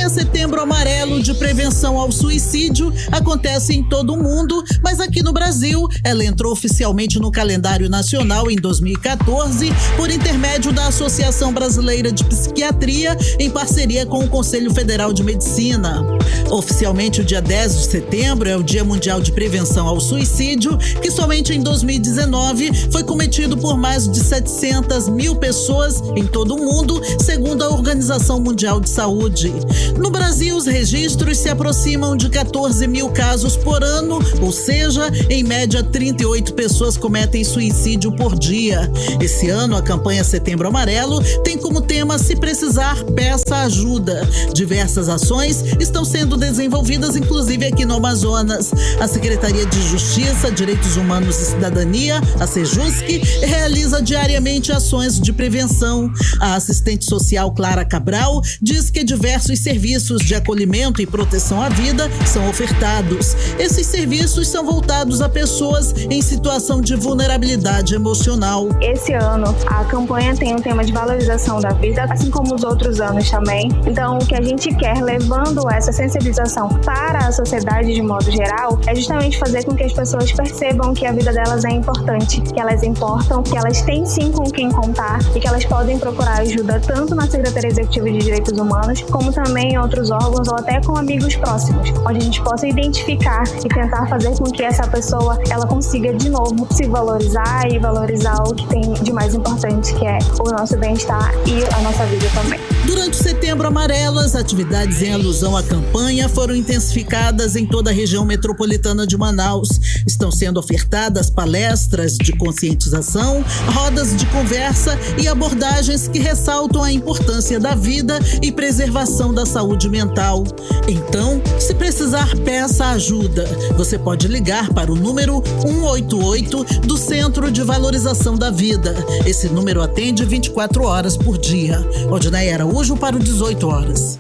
campanha Setembro Amarelo de prevenção ao suicídio acontece em todo o mundo, mas aqui no Brasil ela entrou oficialmente no calendário nacional em 2014 por intermédio da Associação Brasileira de Psiquiatria em parceria com o Conselho Federal de Medicina. Oficialmente o dia 10 de setembro é o Dia Mundial de Prevenção ao Suicídio, que somente em 2019 foi cometido por mais de 700 mil pessoas em todo o mundo, segundo a Organização Mundial de Saúde. No Brasil, os registros se aproximam de 14 mil casos por ano, ou seja, em média 38 pessoas cometem suicídio por dia. Esse ano, a campanha Setembro Amarelo tem como tema Se Precisar, Peça Ajuda. Diversas ações estão sendo desenvolvidas, inclusive aqui no Amazonas. A Secretaria de Justiça, Direitos Humanos e Cidadania, a SEJUSC, realiza diariamente ações de prevenção. A assistente social Clara Cabral diz que diversos serviços de acolhimento e proteção à vida são ofertados. Esses serviços são voltados a pessoas em situação de vulnerabilidade emocional. Esse ano, a campanha tem um tema de valorização da vida, assim como os outros anos também. Então, o que a gente quer, levando essa sensibilização para a sociedade de modo geral, é justamente fazer com que as pessoas percebam que a vida delas é importante, que elas importam, que elas têm sim com quem contar e que elas podem procurar ajuda tanto na Secretaria Executiva de Direitos Humanos, como também em outros órgãos ou até com amigos próximos, onde a gente possa identificar e tentar fazer com que essa pessoa ela consiga de novo se valorizar e valorizar o que tem de mais importante, que é o nosso bem-estar e a nossa vida também. Durante o Setembro Amarelo, as atividades em alusão à campanha foram intensificadas em toda a região metropolitana de Manaus. Estão sendo ofertadas palestras de conscientização, rodas de conversa e abordagens que ressaltam a importância da vida e preservação da saúde mental. Então, se precisar, peça ajuda. Você pode ligar para o número 188 do Centro de Valorização da Vida. Esse número atende 24 horas por dia. Odinaia Araújo para o 18 horas.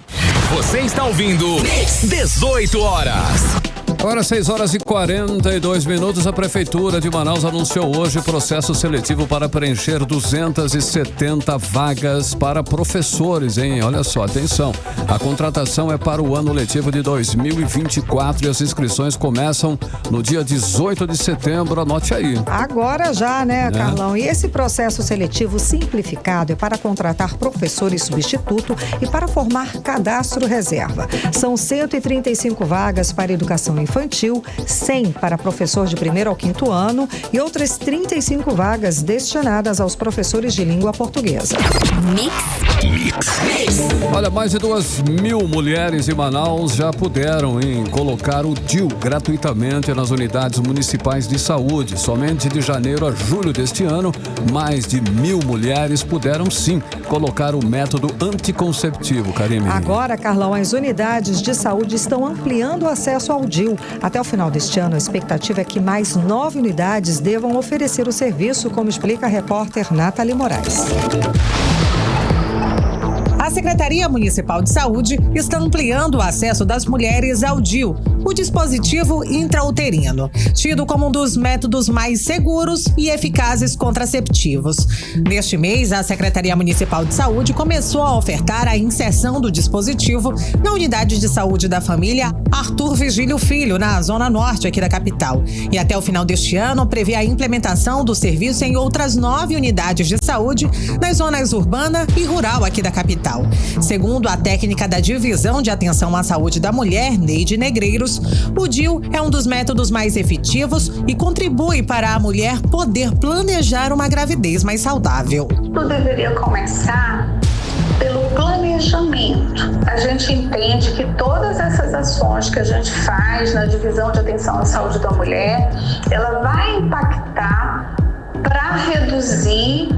Você está ouvindo 18 horas. Agora 6 horas e 42 minutos, a Prefeitura de Manaus anunciou hoje o processo seletivo para preencher 270 vagas para professores, hein? Olha só, atenção, a contratação é para o ano letivo de 2024 e as inscrições começam no dia 18 de setembro, anote aí. Agora já, né, Carlão? E esse processo seletivo simplificado é para contratar professores substituto e para formar cadastro reserva. São 135 vagas para educação infantil, 100 para professor de 1º ao 5º ano e outras 35 vagas destinadas aos professores de língua portuguesa. Olha, mais de 2.000 mulheres em Manaus já puderam colocar o DIU gratuitamente nas unidades municipais de saúde. Somente de janeiro a julho deste ano, mais de 1.000 mulheres puderam sim colocar o método anticonceptivo, Karime. Agora, Carlão, as unidades de saúde estão ampliando o acesso ao DIU. Até o final deste ano, a expectativa é que mais 9 unidades devam oferecer o serviço, como explica a repórter Nathalie Moraes. A Secretaria Municipal de Saúde está ampliando o acesso das mulheres ao DIU, o dispositivo intrauterino, tido como um dos métodos mais seguros e eficazes contraceptivos. Neste mês, a Secretaria Municipal de Saúde começou a ofertar a inserção do dispositivo na Unidade de Saúde da Família Arthur Vigílio Filho, na Zona Norte aqui da capital. E até o final deste ano, prevê a implementação do serviço em outras 9 unidades de saúde nas zonas urbana e rural aqui da capital. Segundo a técnica da Divisão de Atenção à Saúde da Mulher, Neide Negreiros, o DIU é um dos métodos mais efetivos e contribui para a mulher poder planejar uma gravidez mais saudável. Tudo deveria começar pelo planejamento. A gente entende que todas essas ações que a gente faz na Divisão de Atenção à Saúde da Mulher, ela vai impactar para reduzir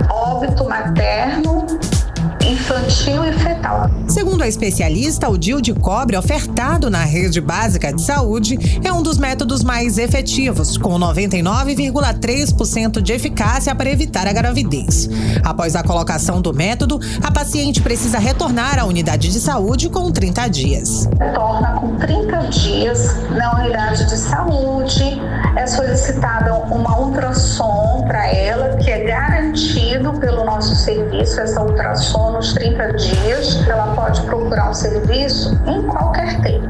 óbito materno, infantil e fetal. Segundo a especialista, o DIU de cobre ofertado na rede básica de saúde é um dos métodos mais efetivos, com 99,3% de eficácia para evitar a gravidez. Após a colocação do método, a paciente precisa retornar à unidade de saúde com 30 dias. Retorna com 30 dias na unidade de saúde, é solicitada uma ultrassom para ela, que é garantido pelo nosso serviço, essa ultrassom nos 30 dias. que ela pode procurar um serviço em qualquer tempo.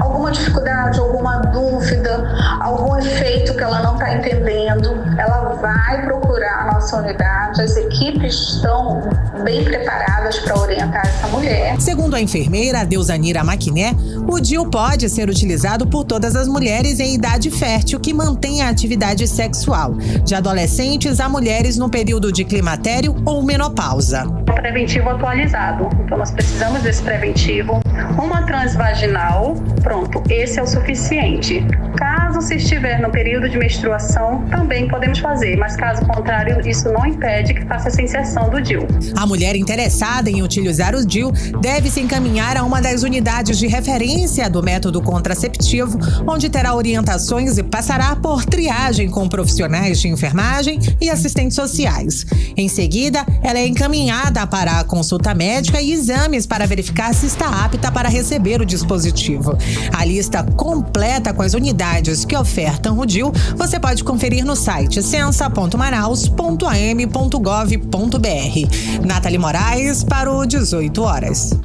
Alguma dificuldade, alguma dúvida, algum efeito que ela não está entendendo, ela vai procurar a nossa unidade. As equipes estão bem preparadas para orientar essa mulher. Segundo a enfermeira Deusanira Maquiné, o DIU pode ser utilizado por todas as mulheres em idade fértil que mantêm a atividade sexual, de adolescentes a mulheres no período de climatério ou menopausa. Preventivo atualizado, então nós precisamos desse preventivo. Uma transvaginal, pronto, esse é o suficiente. Caso se estiver no período de menstruação, também podemos fazer, mas caso contrário, isso não impede que faça essa inserção do DIU. A mulher interessada em utilizar o DIU deve se encaminhar a uma das unidades de referência do método contraceptivo, onde terá orientações e passará por triagem com profissionais de enfermagem e assistentes sociais. Em seguida, ela é encaminhada para a consulta médica e exames para verificar se está apta para receber o dispositivo. A lista completa com as unidades que ofertam o DIU você pode conferir no site censa.manaus.gov.br. Nathalie Moraes para o 18 horas.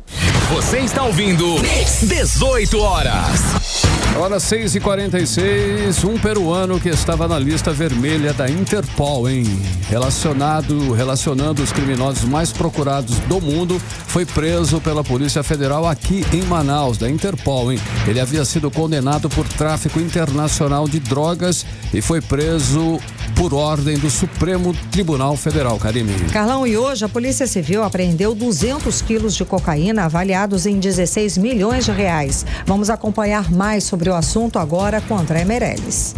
Você está ouvindo 18 horas. Hora 6h46, um peruano que estava na lista vermelha da Interpol, relacionando os criminosos mais procurados do mundo, foi preso pela Polícia Federal aqui em Manaus, da Interpol, Ele havia sido condenado por tráfico internacional de drogas e foi preso por ordem do Supremo Tribunal Federal, Karime. Carlão, e hoje a Polícia Civil apreendeu 200 quilos de cocaína avaliados em 16 milhões de reais. Vamos acompanhar mais sobre o assunto agora com André Meirelles.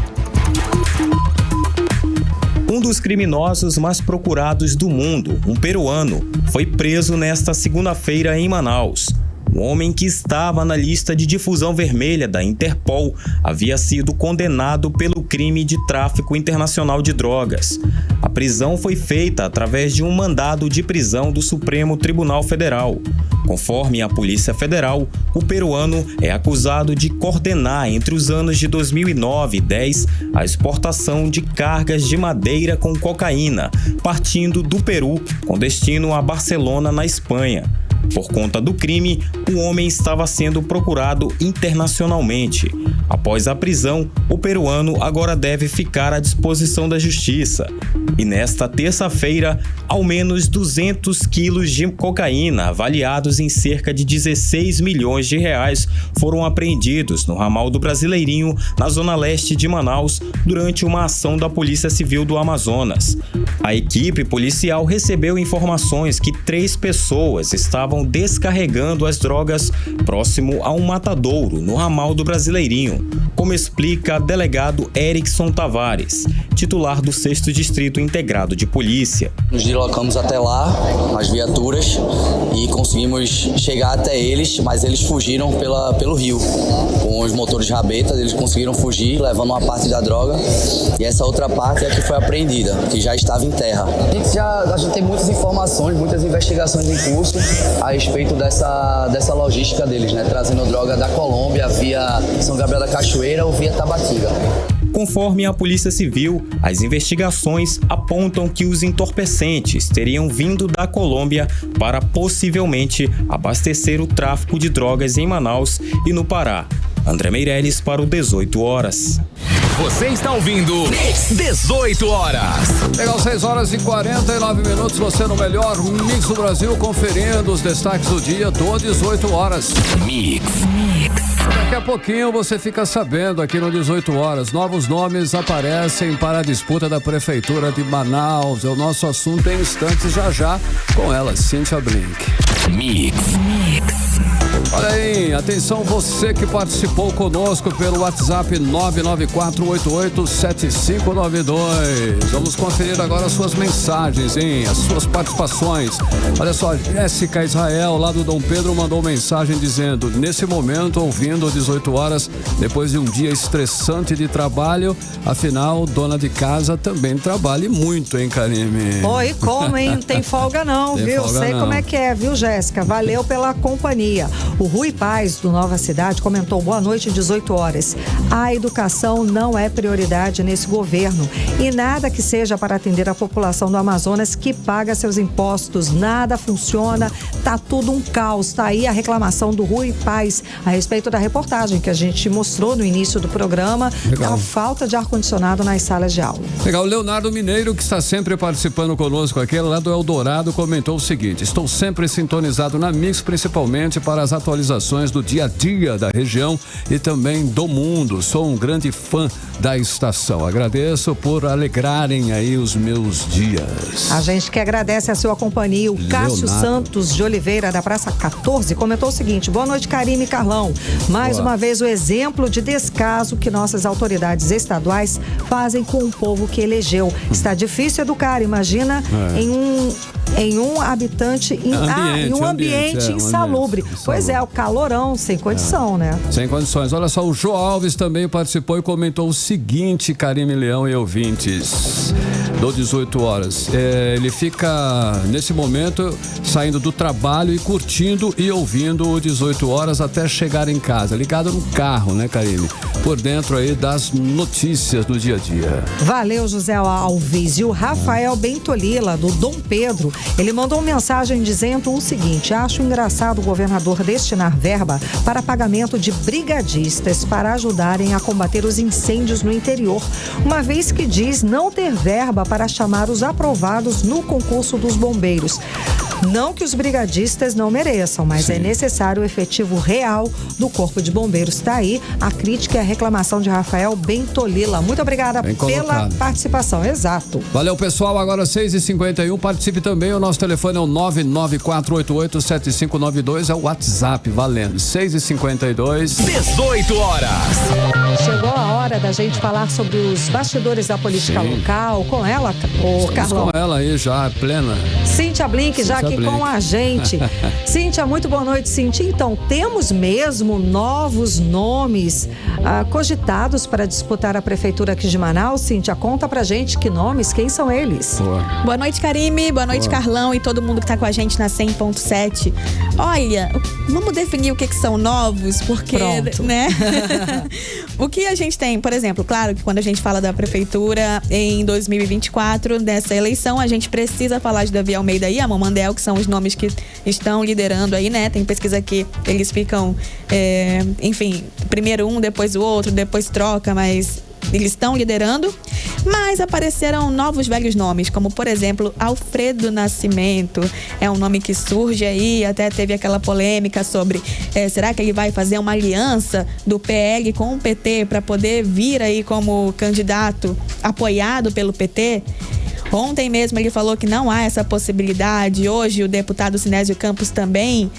Um dos criminosos mais procurados do mundo, um peruano, foi preso nesta segunda-feira em Manaus. O homem que estava na lista de difusão vermelha da Interpol havia sido condenado pelo crime de tráfico internacional de drogas. A prisão foi feita através de um mandado de prisão do Supremo Tribunal Federal. Conforme a Polícia Federal, o peruano é acusado de coordenar entre os anos de 2009 e 2010 a exportação de cargas de madeira com cocaína, partindo do Peru com destino a Barcelona, na Espanha. Por conta do crime, o homem estava sendo procurado internacionalmente. Após a prisão, o peruano agora deve ficar à disposição da justiça. E nesta terça-feira, ao menos 200 quilos de cocaína, avaliados em cerca de 16 milhões de reais, foram apreendidos no ramal do Brasileirinho, na zona leste de Manaus, durante uma ação da Polícia Civil do Amazonas. A equipe policial recebeu informações que 3 pessoas estavam descarregando as drogas próximo a um matadouro no ramal do Brasileirinho, como explica o delegado Erickson Tavares, titular do 6º Distrito Integrado de Polícia. Nos deslocamos até lá, nas viaturas, e conseguimos chegar até eles, mas eles fugiram pelo rio. Com os motores rabetas, eles conseguiram fugir, levando uma parte da droga, e essa outra parte é que foi apreendida, que já estava em terra. A gente tem muitas informações, muitas investigações em curso a respeito dessa logística deles, né? Trazendo droga da Colômbia via São Gabriel da Cachoeira ou via Tabatinga. Conforme a Polícia Civil, as investigações apontam que os entorpecentes teriam vindo da Colômbia para possivelmente abastecer o tráfico de drogas em Manaus e no Pará. André Meirelles para o 18 horas. Você está ouvindo 18 horas. Legal, 6h49, você no melhor Mix do Brasil, conferindo os destaques do dia, do 18 horas. Mix. Daqui a pouquinho você fica sabendo aqui no 18 horas, novos nomes aparecem para a disputa da Prefeitura de Manaus. É o nosso assunto em instantes, já com ela, Cíntia Blink. Mix. Olha aí, atenção você que participou conosco pelo WhatsApp 994887592. Vamos conferir agora as suas mensagens, as suas participações. Olha só, Jéssica Israel, lá do Dom Pedro, mandou mensagem dizendo: nesse momento, ouvindo 18 horas, depois de um dia estressante de trabalho, afinal, dona de casa também trabalha muito, hein, Karime? Oi, como, hein? Não tem folga não, tem viu? Folga Sei não. como é que é, viu, Jéssica? Jéssica, valeu pela companhia. O Rui Paz, do Nova Cidade, comentou: boa noite, 18 horas. A educação não é prioridade nesse governo e nada que seja para atender a população do Amazonas que paga seus impostos. Nada funciona, tá tudo um caos. Tá aí a reclamação do Rui Paz a respeito da reportagem que a gente mostrou no início do programa. Legal. A falta de ar-condicionado nas salas de aula. Legal, o Leonardo Mineiro, que está sempre participando conosco aqui, lá do Eldorado, comentou o seguinte: estou sempre sintonizado na Mix, principalmente para as atualizações do dia a dia da região e também do mundo. Sou um grande fã da estação. Agradeço por alegrarem aí os meus dias. A gente que agradece a sua companhia. O Cássio Santos de Oliveira, da Praça 14, comentou o seguinte: boa noite, Karime e Carlão. Mais uma vez o exemplo de descaso que nossas autoridades estaduais fazem com o povo que elegeu. Está difícil educar, imagina em um ambiente insalubre. Pois é, o calorão, sem condição, né? Sem condições. Olha só, o Jô Alves também participou e comentou o seguinte, Karime Leão e ouvintes do 18 horas. Ele fica, nesse momento, saindo do trabalho e curtindo e ouvindo o 18 horas até chegar em casa. Ligado no carro, né, Karime? Por dentro aí das notícias do dia a dia. Valeu, José Alves. E o Rafael Bentolila, do Dom Pedro, ele mandou uma mensagem dizendo o seguinte: acho engraçado o governador destinar verba para pagamento de brigadistas para ajudarem a combater os incêndios no interior, uma vez que diz não ter verba para chamar os aprovados no concurso dos bombeiros. Não que os brigadistas não mereçam, mas é necessário o efetivo real do Corpo de Bombeiros. Está aí a crítica e a reclamação de Rafael Bentolila. Muito obrigada pela participação. Exato. Valeu, pessoal. Agora 6h51. Participe também. O nosso telefone é o 994887592. É o WhatsApp, valendo. 6h52. 18 horas. Chegou a hora da gente falar sobre os bastidores da política local. Com ela, Carlão. Com ela aí já, plena. Cíntia Blink, já aqui com a gente. Cíntia, muito boa noite, Cíntia. Então, temos mesmo novos nomes cogitados para disputar a prefeitura aqui de Manaus? Cíntia, conta pra gente que nomes, quem são eles? Boa noite, Karime. Boa noite, Carlão e todo mundo que tá com a gente na 100.7. Olha, vamos definir o que são novos, porque, né? O que a gente tem, por exemplo, claro que quando a gente fala da prefeitura em 2024, nessa eleição, a gente precisa falar de Davi Almeida e Amon Mandel, que são os nomes que estão liderando aí, né? Tem pesquisa que eles ficam, enfim, primeiro um, depois o outro, depois troca, mas eles estão liderando. Mas apareceram novos velhos nomes, como por exemplo Alfredo Nascimento. É um nome que surge aí, até teve aquela polêmica sobre será que ele vai fazer uma aliança do PL com o PT para poder vir aí como candidato apoiado pelo PT? Ontem mesmo ele falou que não há essa possibilidade. Hoje o deputado Sinésio Campos também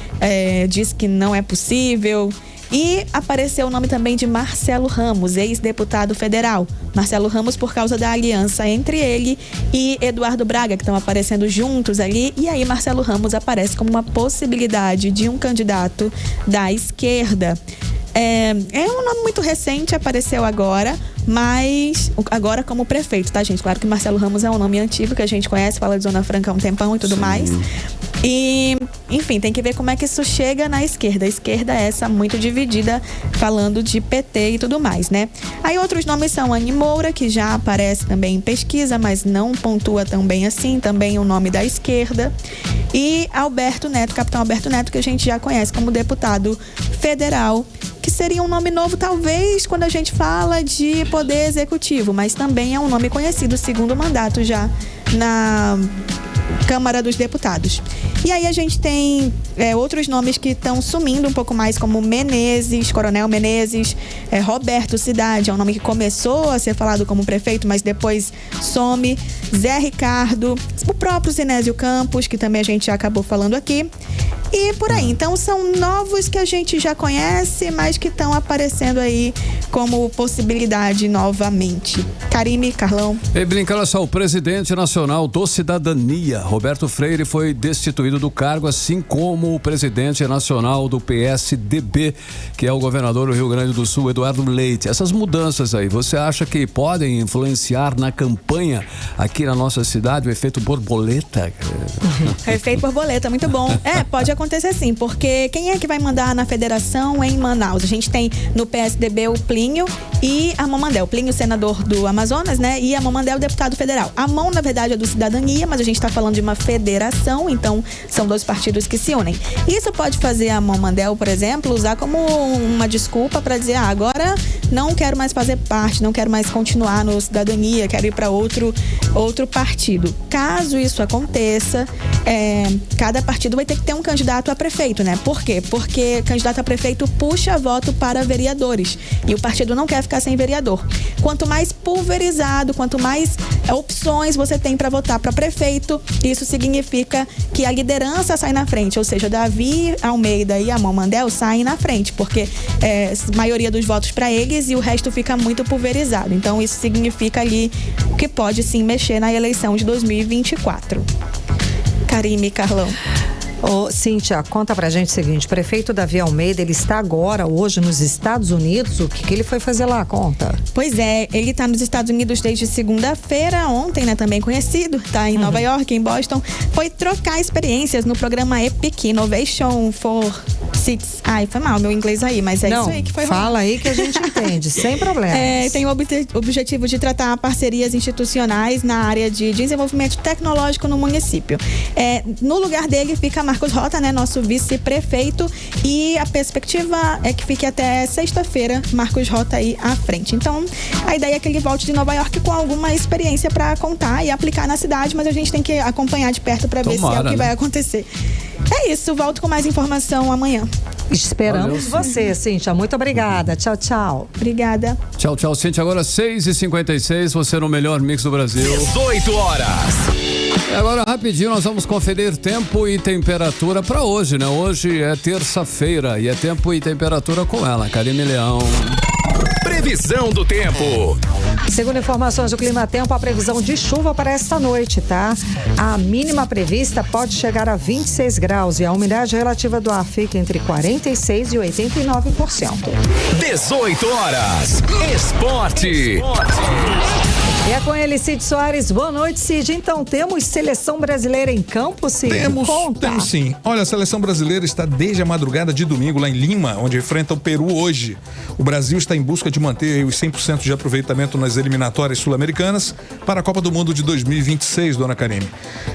disse que não é possível. E apareceu o nome também de Marcelo Ramos, ex-deputado federal. Marcelo Ramos por causa da aliança entre ele e Eduardo Braga, que estão aparecendo juntos ali. E aí Marcelo Ramos aparece como uma possibilidade de um candidato da esquerda. É um nome muito recente, apareceu agora, mas agora como prefeito, tá, gente? Claro que Marcelo Ramos é um nome antigo que a gente conhece, fala de Zona Franca há um tempão e tudo mais. E, enfim, tem que ver como é que isso chega na esquerda. A esquerda é essa muito dividida, falando de PT e tudo mais, né? Aí outros nomes são Anny Moura, que já aparece também em pesquisa, mas não pontua tão bem assim, também o nome da esquerda. E Alberto Neto, capitão Alberto Neto, que a gente já conhece como deputado federal, que seria um nome novo, talvez, quando a gente fala de poder executivo, mas também é um nome conhecido, segundo mandato já na Câmara dos Deputados. E aí a gente tem outros nomes que estão sumindo um pouco mais, como Menezes, Coronel Menezes, Roberto Cidade, é um nome que começou a ser falado como prefeito, mas depois some, Zé Ricardo, o próprio Sinésio Campos, que também a gente já acabou falando aqui, e por aí. Então são novos que a gente já conhece, mas que estão aparecendo aí como possibilidade novamente. Karime, Carlão. E Blinca, olha só, o presidente nacional do Cidadania, Roberto Freire, foi destituído do cargo, assim como o presidente nacional do PSDB, que é o governador do Rio Grande do Sul, Eduardo Leite. Essas mudanças aí, você acha que podem influenciar na campanha aqui na nossa cidade, o efeito borboleta. Efeito borboleta, muito bom. Pode acontecer sim, porque quem é que vai mandar na federação em Manaus? A gente tem no PSDB o Plínio e a Mamandel. O Plínio, senador do Amazonas, né? E a Mamandel, deputado federal. A mão, na verdade, é do Cidadania, mas a gente está falando de uma federação, então são dois partidos que se unem. Isso pode fazer a Mamandel, por exemplo, usar como uma desculpa para dizer, agora não quero mais fazer parte, não quero mais continuar no Cidadania, quero ir para outro partido. Caso isso aconteça, cada partido vai ter que ter um candidato a prefeito, né? Por quê? Porque candidato a prefeito puxa voto para vereadores e o partido não quer ficar sem vereador. Quanto mais pulverizado, quanto mais opções você tem para votar para prefeito, isso significa que a liderança sai na frente, ou seja, Davi Almeida e a Mamandel saem na frente, porque a maioria dos votos para eles e o resto fica muito pulverizado. Então isso significa ali que pode sim mexer na eleição de 2024. Karime, Carlão. Cíntia, conta pra gente o seguinte, prefeito Davi Almeida, ele está agora, hoje, nos Estados Unidos, o que ele foi fazer lá? Conta. Pois é, ele tá nos Estados Unidos desde segunda-feira, ontem, né, também conhecido, tá em Nova York, em Boston, foi trocar experiências no programa EPIC, Innovation for Cities. Ai, foi mal meu inglês aí, mas isso aí que foi ruim. Fala aí que a gente entende, sem problemas. Tem o objetivo de tratar parcerias institucionais na área de desenvolvimento tecnológico no município. No lugar dele fica Marcos Rota, né, nosso vice-prefeito, e a perspectiva é que fique até sexta-feira Marcos Rota aí à frente. Então, a ideia é que ele volte de Nova York com alguma experiência para contar e aplicar na cidade, mas a gente tem que acompanhar de perto para ver se é o que vai acontecer. É isso, volto com mais informação amanhã. Esperamos você, Cíntia. Muito obrigada. Tchau, tchau. Obrigada. Tchau, tchau, Cíntia. Agora 6h56, você no melhor mix do Brasil. 18 horas. Agora, rapidinho, nós vamos conferir tempo e temperatura para hoje, né? Hoje é terça-feira e é tempo e temperatura com ela, Karime Leão. Previsão do tempo. Segundo informações do Clima Tempo, a previsão de chuva para esta noite, tá? A mínima prevista pode chegar a 26 graus e a umidade relativa do ar fica entre 46% e 89%. 18 horas. Esporte. E é com ele, Cid Soares. Boa noite, Cid. Então, temos seleção brasileira em campo, Cid? Temos sim. Olha, a seleção brasileira está desde a madrugada de domingo lá em Lima, onde enfrenta o Peru hoje. O Brasil está em busca de manter os 100% de aproveitamento nas eliminatórias sul-americanas para a Copa do Mundo de 2026, dona Karime.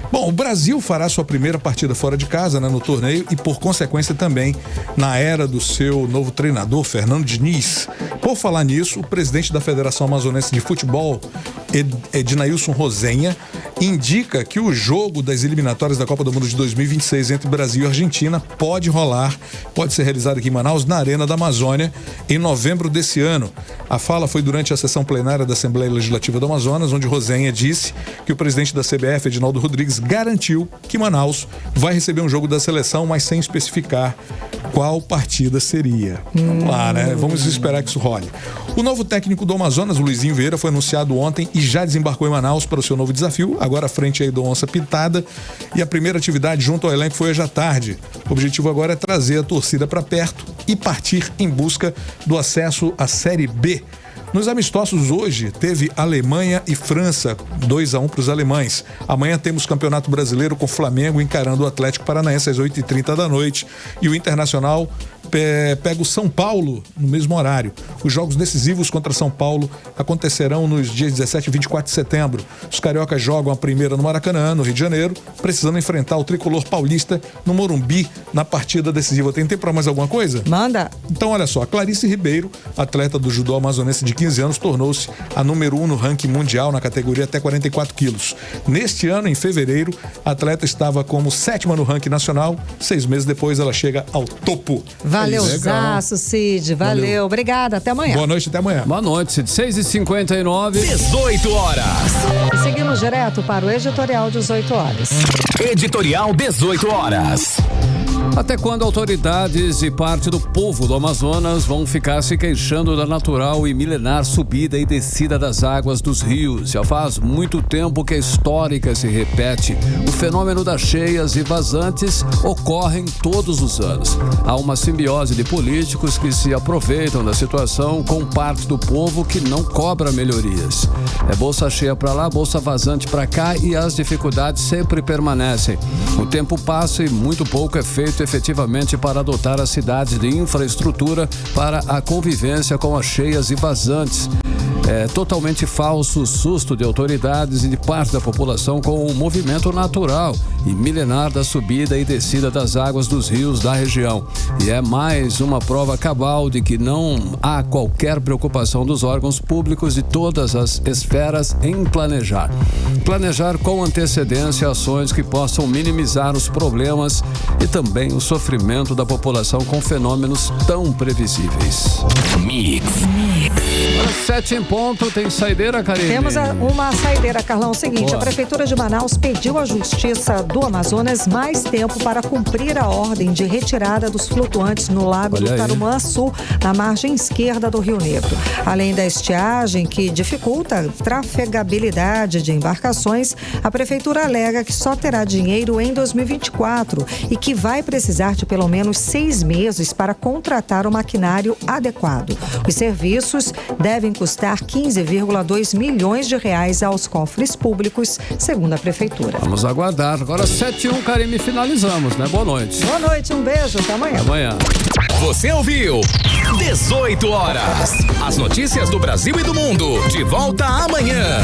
Bom, o Brasil fará sua primeira partida fora de casa, né, no torneio e, por consequência, também na era do seu novo treinador, Fernando Diniz. Por falar nisso, o presidente da Federação Amazonense de Futebol, Ednailson Rosenha, indica que o jogo das eliminatórias da Copa do Mundo de 2026 entre Brasil e Argentina pode ser realizado aqui em Manaus, na Arena da Amazônia, em novembro desse ano. A fala foi durante a sessão plenária da Assembleia Legislativa do Amazonas, onde Rosenha disse que o presidente da CBF, Edinaldo Rodrigues, garantiu que Manaus vai receber um jogo da seleção, mas sem especificar qual partida seria. Vamos lá, né? Vamos esperar que isso role. O novo técnico do Amazonas, Luizinho Vieira, foi anunciado ontem e já desembarcou em Manaus para o seu novo desafio, agora à frente aí do Onça Pintada, e a primeira atividade junto ao elenco foi hoje à tarde. O objetivo agora é trazer a torcida para perto e partir em busca do acesso à Série B. Nos amistosos hoje, teve Alemanha e França, 2-1 para os alemães. Amanhã temos Campeonato Brasileiro com Flamengo encarando o Atlético Paranaense às 8h30 da noite. E o Internacional pega o São Paulo no mesmo horário. Os jogos decisivos contra São Paulo acontecerão nos dias 17 e 24 de setembro. Os cariocas jogam a primeira no Maracanã, no Rio de Janeiro, precisando enfrentar o tricolor paulista no Morumbi na partida decisiva. Tem tempo para mais alguma coisa? Manda! Então, olha só, a Clarice Ribeiro, atleta do judô amazonense de 15 anos, tornou-se a número 1 no ranking mundial na categoria até 44 quilos. Neste ano, em fevereiro, a atleta estava como 7ª no ranking nacional. 6 meses depois, ela chega ao topo. Valeu, Zaço, Cid. Valeu. Obrigada. Até amanhã. Boa noite, até amanhã. Boa noite, Cid. 6h59. 18 horas. E seguimos direto para o editorial 18 horas. Editorial 18 horas. Até quando autoridades e parte do povo do Amazonas vão ficar se queixando da natural e milenar subida e descida das águas dos rios? Já faz muito tempo que a histórica se repete. O fenômeno das cheias e vazantes ocorrem todos os anos. Há uma simbiose de políticos que se aproveitam da situação com parte do povo que não cobra melhorias. É bolsa cheia para lá, bolsa vazante para cá e as dificuldades sempre permanecem. O tempo passa e muito pouco é feito efetivamente para adotar as cidades de infraestrutura para a convivência com as cheias e vazantes. É totalmente falso o susto de autoridades e de parte da população com o movimento natural e milenar da subida e descida das águas dos rios da região. E é mais uma prova cabal de que não há qualquer preocupação dos órgãos públicos de todas as esferas em planejar. Planejar com antecedência ações que possam minimizar os problemas e também o sofrimento da população com fenômenos tão previsíveis. Mix. 7 em ponto, tem saideira, Karine? Temos uma saideira, Carlão. É o seguinte, Boa. A Prefeitura de Manaus pediu à Justiça do Amazonas mais tempo para cumprir a ordem de retirada dos flutuantes no Lago do Tarumã Sul, na margem esquerda do Rio Negro. Além da estiagem que dificulta a trafegabilidade de embarcações, a Prefeitura alega que só terá dinheiro em 2024 e que vai precisar de pelo menos 6 meses para contratar o maquinário adequado. Os serviços devem custar 15,2 milhões de reais aos cofres públicos, segundo a Prefeitura. Vamos aguardar. Agora 7h01, Karine, finalizamos, né? Boa noite. Boa noite, um beijo, até amanhã. Amanhã. Você ouviu 18 horas. As notícias do Brasil e do mundo. De volta amanhã.